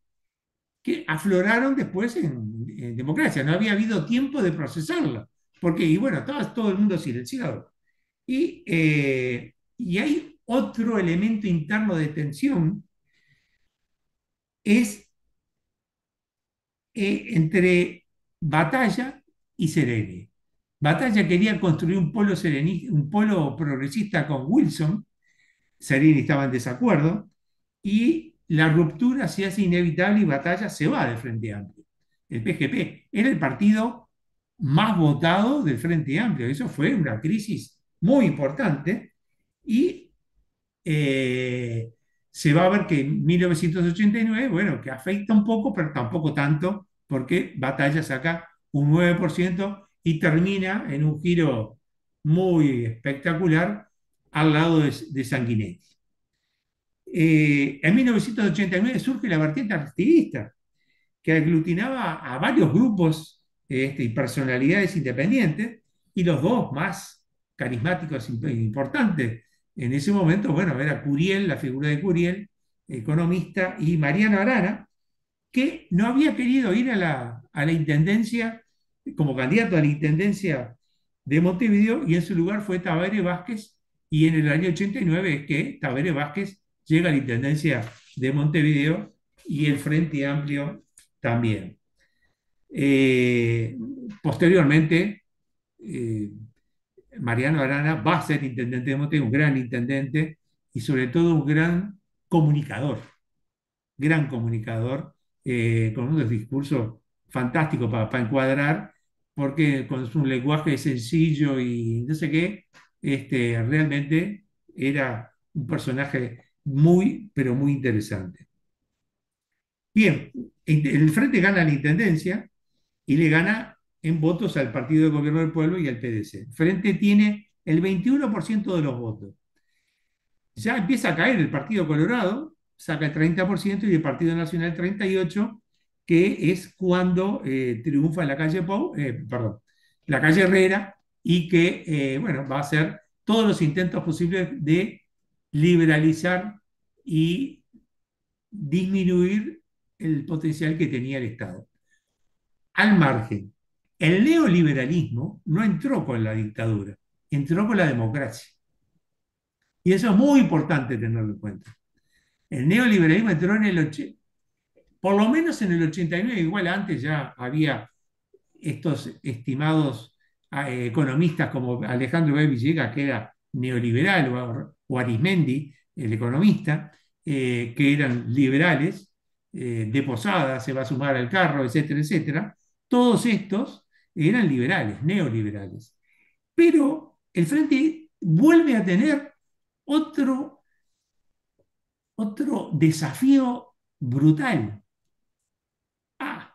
que afloraron después en democracia. No había habido tiempo de procesarla, porque, y bueno, estaba todo el mundo silenciado. Y hay otro elemento interno de tensión, es entre Batalla y Sereni. Batalla quería construir un polo progresista con Wilson, Sereni estaba en desacuerdo, y la ruptura se hace inevitable y Batalla se va del Frente Amplio. El PGP era el partido más votado del Frente Amplio, eso fue una crisis muy importante y eh, se va a ver que en 1989, bueno, que afecta un poco, pero tampoco tanto, porque Batalla saca un 9% y termina en un giro muy espectacular al lado de Sanguinetti. En 1989 surge la vertiente activista, que aglutinaba a varios grupos y personalidades independientes, y los dos más carismáticos e importantes en ese momento, bueno, era Curiel, la figura de Curiel, economista, y Mariano Arana, que no había querido ir a la intendencia, como candidato a la intendencia de Montevideo, y en su lugar fue Tabaré Vázquez, y en el año 89 es que Tabaré Vázquez llega a la intendencia de Montevideo y el Frente Amplio también. Eh, Posteriormente, eh, Mariano Arana va a ser intendente de Montevideo, un gran intendente y sobre todo un gran comunicador, con unos discursos fantásticos para encuadrar, porque con su lenguaje sencillo y no sé qué, realmente era un personaje muy, pero muy interesante. Bien, el Frente gana la intendencia y le gana en votos al Partido de Gobierno del Pueblo y al PDC. El Frente tiene el 21% de los votos. Ya empieza a caer el Partido Colorado, saca el 30% y el Partido Nacional 38%, que es cuando triunfa en la calle Pou, perdón, la calle Herrera, y que, bueno, va a hacer todos los intentos posibles de liberalizar y disminuir el potencial que tenía el Estado. Al margen, el neoliberalismo no entró con la dictadura, entró con la democracia. Y eso es muy importante tenerlo en cuenta. El neoliberalismo entró por lo menos en el 89, igual antes ya había estos estimados economistas como Alejandro B. Villegas, que era neoliberal, o Arismendi, el economista, que eran liberales, de Posada se va a sumar al carro, etcétera, etcétera. Todos estos eran liberales, neoliberales. Pero el Frente vuelve a tener otro, otro desafío brutal. Ah,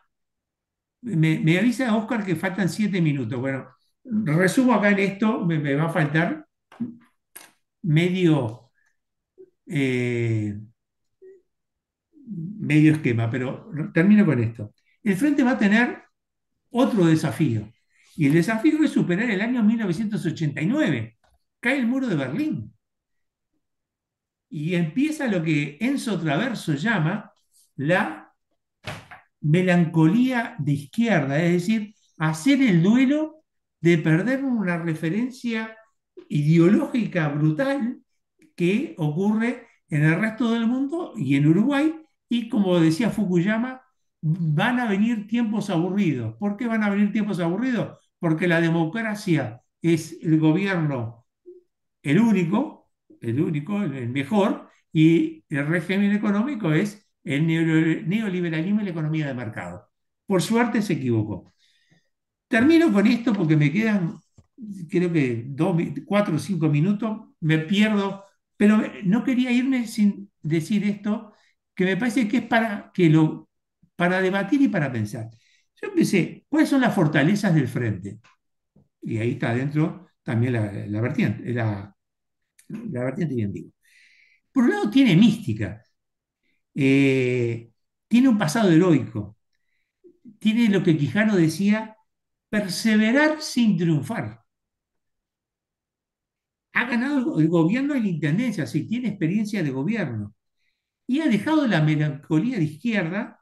me avisa Oscar que faltan 7 minutos. Bueno, resumo acá en esto, me va a faltar medio, eh, medio esquema, pero termino con esto. El Frente va a tener otro desafío, y el desafío es superar el año 1989. Cae el muro de Berlín y empieza lo que Enzo Traverso llama la melancolía de izquierda, es decir, hacer el duelo de perder una referencia ideológica brutal que ocurre en el resto del mundo y en Uruguay, y como decía Fukuyama, van a venir tiempos aburridos. ¿Por qué van a venir tiempos aburridos? Porque la democracia es el gobierno el único, el mejor, y el régimen económico es el neoliberalismo y la economía de mercado. Por suerte se equivocó. Termino con esto porque me quedan, creo que 4 o 5 minutos, me pierdo, pero no quería irme sin decir esto, que me parece que es para debatir y para pensar. Yo empecé, ¿cuáles son las fortalezas del frente? Y ahí está adentro también la vertiente, la vertiente bien digo. Por un lado tiene mística, eh, tiene un pasado heroico, tiene lo que Quijano decía, perseverar sin triunfar. Ha ganado el gobierno y la intendencia, sí, tiene experiencia de gobierno. Y ha dejado la melancolía de izquierda,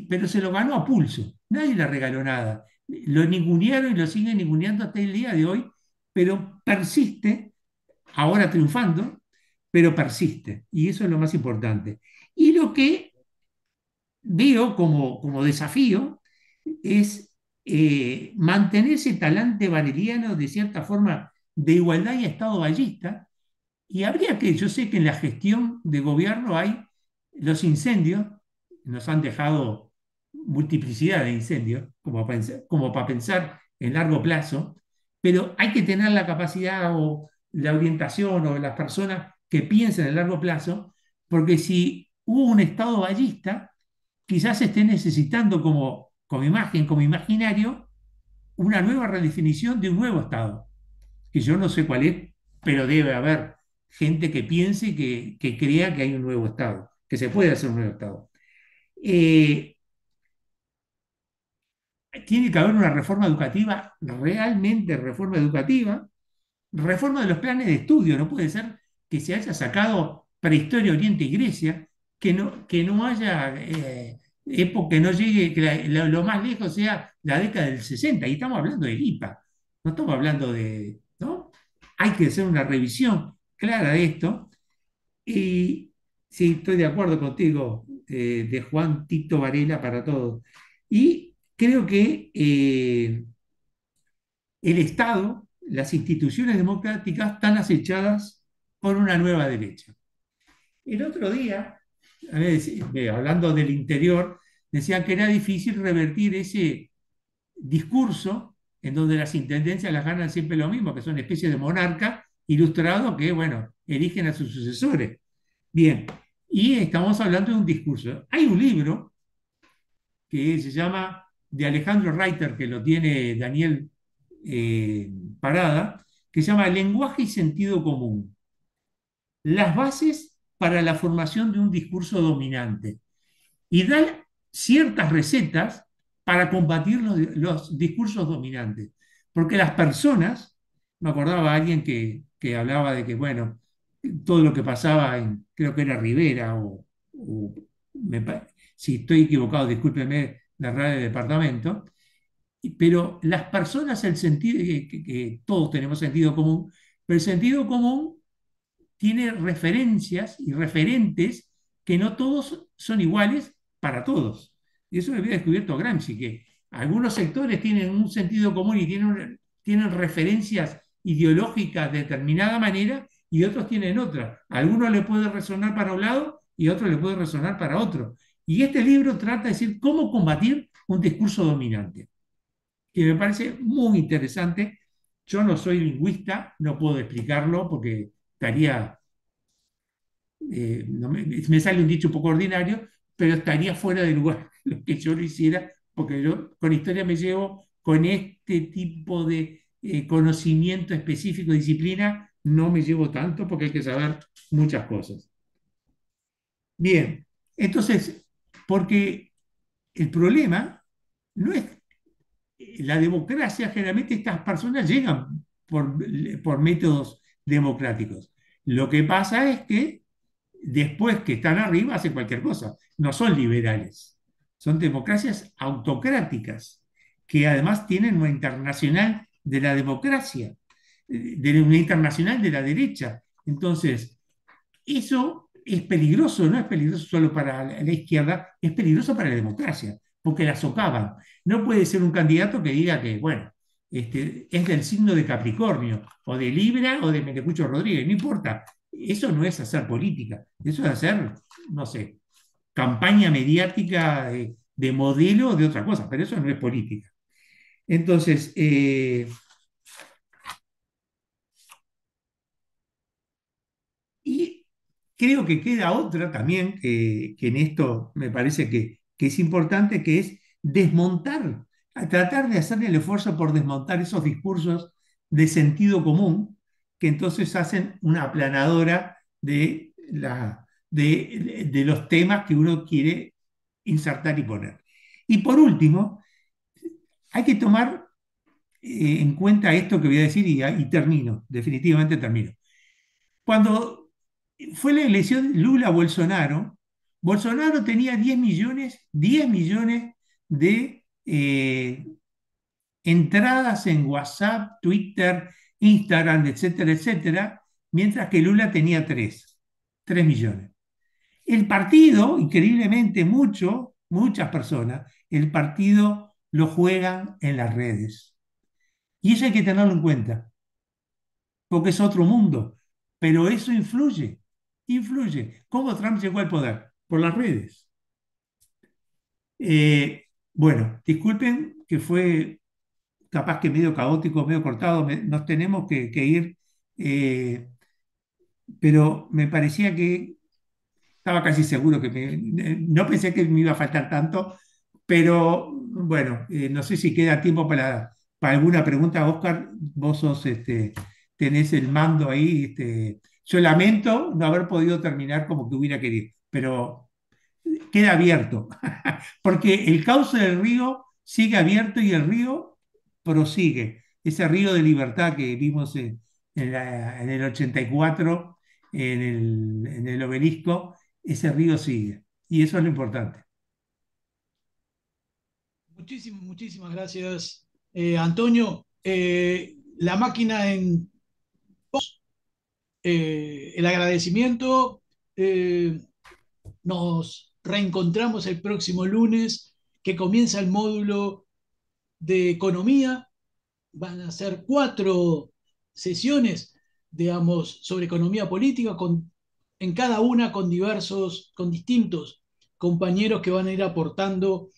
pero se lo ganó a pulso. Nadie le regaló nada. Lo ningunearon y lo siguen ninguneando hasta el día de hoy, pero persiste, ahora triunfando, pero persiste. Y eso es lo más importante. Y lo que veo como desafío es mantener ese talante bareliano de cierta forma de igualdad y estado ballista. Y habría que, yo sé que en la gestión de gobierno hay los incendios, nos han dejado multiplicidad de incendios, como para pensar en largo plazo, pero hay que tener la capacidad o la orientación o las personas que piensen en largo plazo, porque si hubo un estado ballista, quizás esté necesitando como imagen, como imaginario, una nueva redefinición de un nuevo estado, que yo no sé cuál es, pero debe haber gente que piense y que crea que hay un nuevo estado, que se puede hacer un nuevo estado. Eh, Tiene que haber una reforma educativa, realmente reforma educativa, reforma de los planes de estudio. No puede ser que se haya sacado prehistoria, Oriente y Grecia, que no haya época, que no llegue, que lo más lejos sea la década del 60. Y estamos hablando de IPA, no estamos hablando de, ¿no? Hay que hacer una revisión clara de esto. Y sí, estoy de acuerdo contigo, de Juan Tito Varela para todos. Y creo que el Estado, las instituciones democráticas están acechadas por una nueva derecha. El otro día, a ver, hablando del interior, decían que era difícil revertir ese discurso en donde las intendencias las ganan siempre lo mismo, que son especies de monarca ilustrados que, bueno, eligen a sus sucesores. Bien, y estamos hablando de un discurso. Hay un libro que se llama de Alejandro Reiter, que lo tiene Daniel Parada, que se llama Lenguaje y sentido común. Las bases para la formación de un discurso dominante. Y da ciertas recetas para combatir los discursos dominantes. Porque las personas, me acordaba alguien que hablaba de que, bueno, todo lo que pasaba en, creo que era Rivera, o si estoy equivocado, discúlpeme, la radio de departamento, pero las personas, el sentido, que todos tenemos sentido común, pero el sentido común tiene referencias y referentes que no todos son iguales para todos. Y eso lo había descubierto Gramsci, que algunos sectores tienen un sentido común y tienen referencias ideológicas de determinada manera y otros tienen otra. A algunos le puede resonar para un lado y a otros le puede resonar para otro. Y este libro trata de decir cómo combatir un discurso dominante, que me parece muy interesante. Yo no soy lingüista, no puedo explicarlo porque estaría no me sale un dicho un poco ordinario, pero estaría fuera de lugar lo que yo lo hiciera, porque yo con historia me llevo con este tipo de conocimiento específico, disciplina, no me llevo tanto porque hay que saber muchas cosas. Bien, entonces, porque el problema no es la democracia, generalmente estas personas llegan por métodos democráticos. Lo que pasa es que después que están arriba hacen cualquier cosa. No son liberales, son democracias autocráticas que además tienen una internacional de la democracia, de una internacional de la derecha. Entonces, eso es peligroso, no es peligroso solo para la izquierda, es peligroso para la democracia, porque la socavan. No puede ser un candidato que diga que, bueno, es del signo de Capricornio, o de Libra, o de Mendecucho Rodríguez, no importa. Eso no es hacer política, eso es hacer, no sé, campaña mediática de modelo de otra cosa, pero eso no es política. Entonces, y creo que queda otra también, que en esto me parece que es importante, que es desmontar, a tratar de hacer el esfuerzo por desmontar esos discursos de sentido común, que entonces hacen una aplanadora de los temas que uno quiere insertar y poner. Y por último, hay que tomar en cuenta esto que voy a decir y termino, definitivamente termino. Cuando fue la elección Lula-Bolsonaro, Bolsonaro tenía 10 millones de entradas en WhatsApp, Twitter, Instagram, etcétera, etcétera, mientras que Lula tenía 3 millones. El partido, increíblemente muchas personas, el partido lo juegan en las redes. Y eso hay que tenerlo en cuenta, porque es otro mundo. Pero eso influye. ¿Cómo Trump llegó al poder? Por las redes. Bueno, disculpen que fue capaz que medio caótico, medio cortado, nos tenemos que ir, pero me parecía que estaba casi seguro que no pensé que me iba a faltar tanto, pero bueno, no sé si queda tiempo para alguna pregunta, Oscar. Vos tenés el mando ahí. Yo lamento no haber podido terminar como que hubiera querido, pero queda abierto, porque el cauce del río sigue abierto y el río prosigue. Ese río de libertad que vimos en el 84 en el obelisco, ese río sigue. Y eso es lo importante. Muchísimas gracias, Antonio. La máquina en el agradecimiento. Nos reencontramos el próximo lunes, que comienza el módulo de economía. Van a ser 4 sesiones, digamos, sobre economía política, en cada una con distintos compañeros que van a ir aportando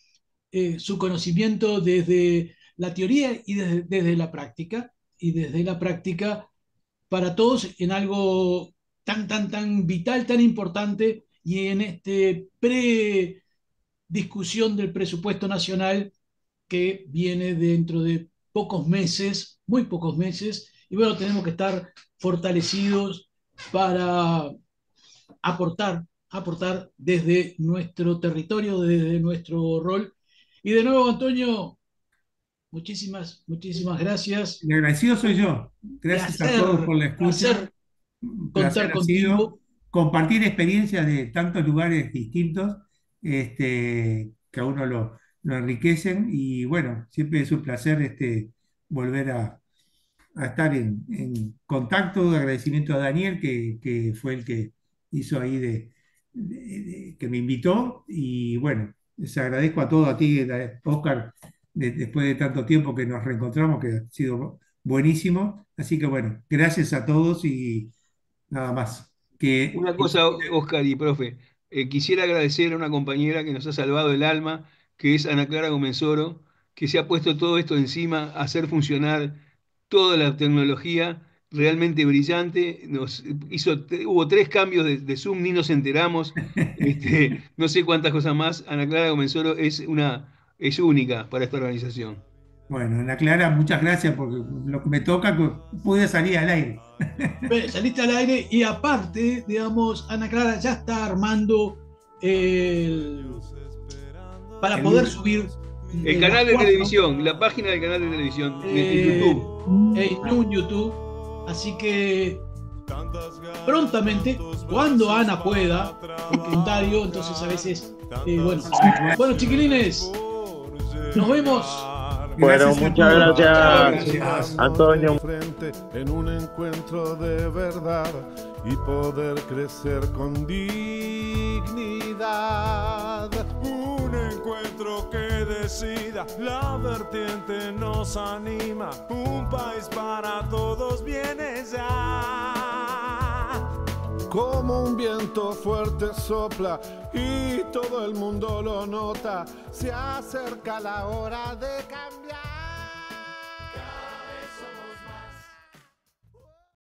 su conocimiento desde la teoría y desde la práctica, para todos en algo tan vital, tan importante, y en este discusión del presupuesto nacional que viene dentro de pocos meses, muy pocos meses, y bueno, tenemos que estar fortalecidos para aportar desde nuestro territorio, desde nuestro rol. Y de nuevo, Antonio, muchísimas gracias. El agradecido soy yo. Gracias a todos por la escucha. Un Contar placer ha sido contigo. compartir experiencias de tantos lugares distintos, que a uno lo enriquecen. Y bueno, siempre es un placer volver a estar en contacto. Agradecimiento a Daniel, que fue el que hizo ahí que me invitó. Y bueno, les agradezco a todos, a ti, Oscar, después de tanto tiempo que nos reencontramos, que ha sido buenísimo. Así que bueno, gracias a todos y nada más. Una cosa, Oscar y profe, quisiera agradecer a una compañera que nos ha salvado el alma, que es Ana Clara Gomenzoro, que se ha puesto todo esto encima a hacer funcionar toda la tecnología realmente brillante. Hubo 3 cambios de Zoom, ni nos enteramos. No sé cuántas cosas más. Ana Clara Gomenzoro es única para esta organización. Bueno, Ana Clara, muchas gracias porque lo que me toca, que pude salir al aire. Saliste al aire y aparte, digamos, Ana Clara ya está armando para poder subir el canal de televisión, la página del canal de televisión en YouTube. En YouTube. Así que prontamente, cuando Ana pueda, el comentario, entonces a veces, bueno, chiquilines, nos vemos Bueno, Gracias a muchas todos. gracias, Gracias. Antonio. Frente en un encuentro de verdad y poder crecer con dignidad. Un encuentro que decida, la vertiente nos anima. Un país para todos viene ya. Como un viento fuerte sopla y todo el mundo lo nota. Se acerca la hora de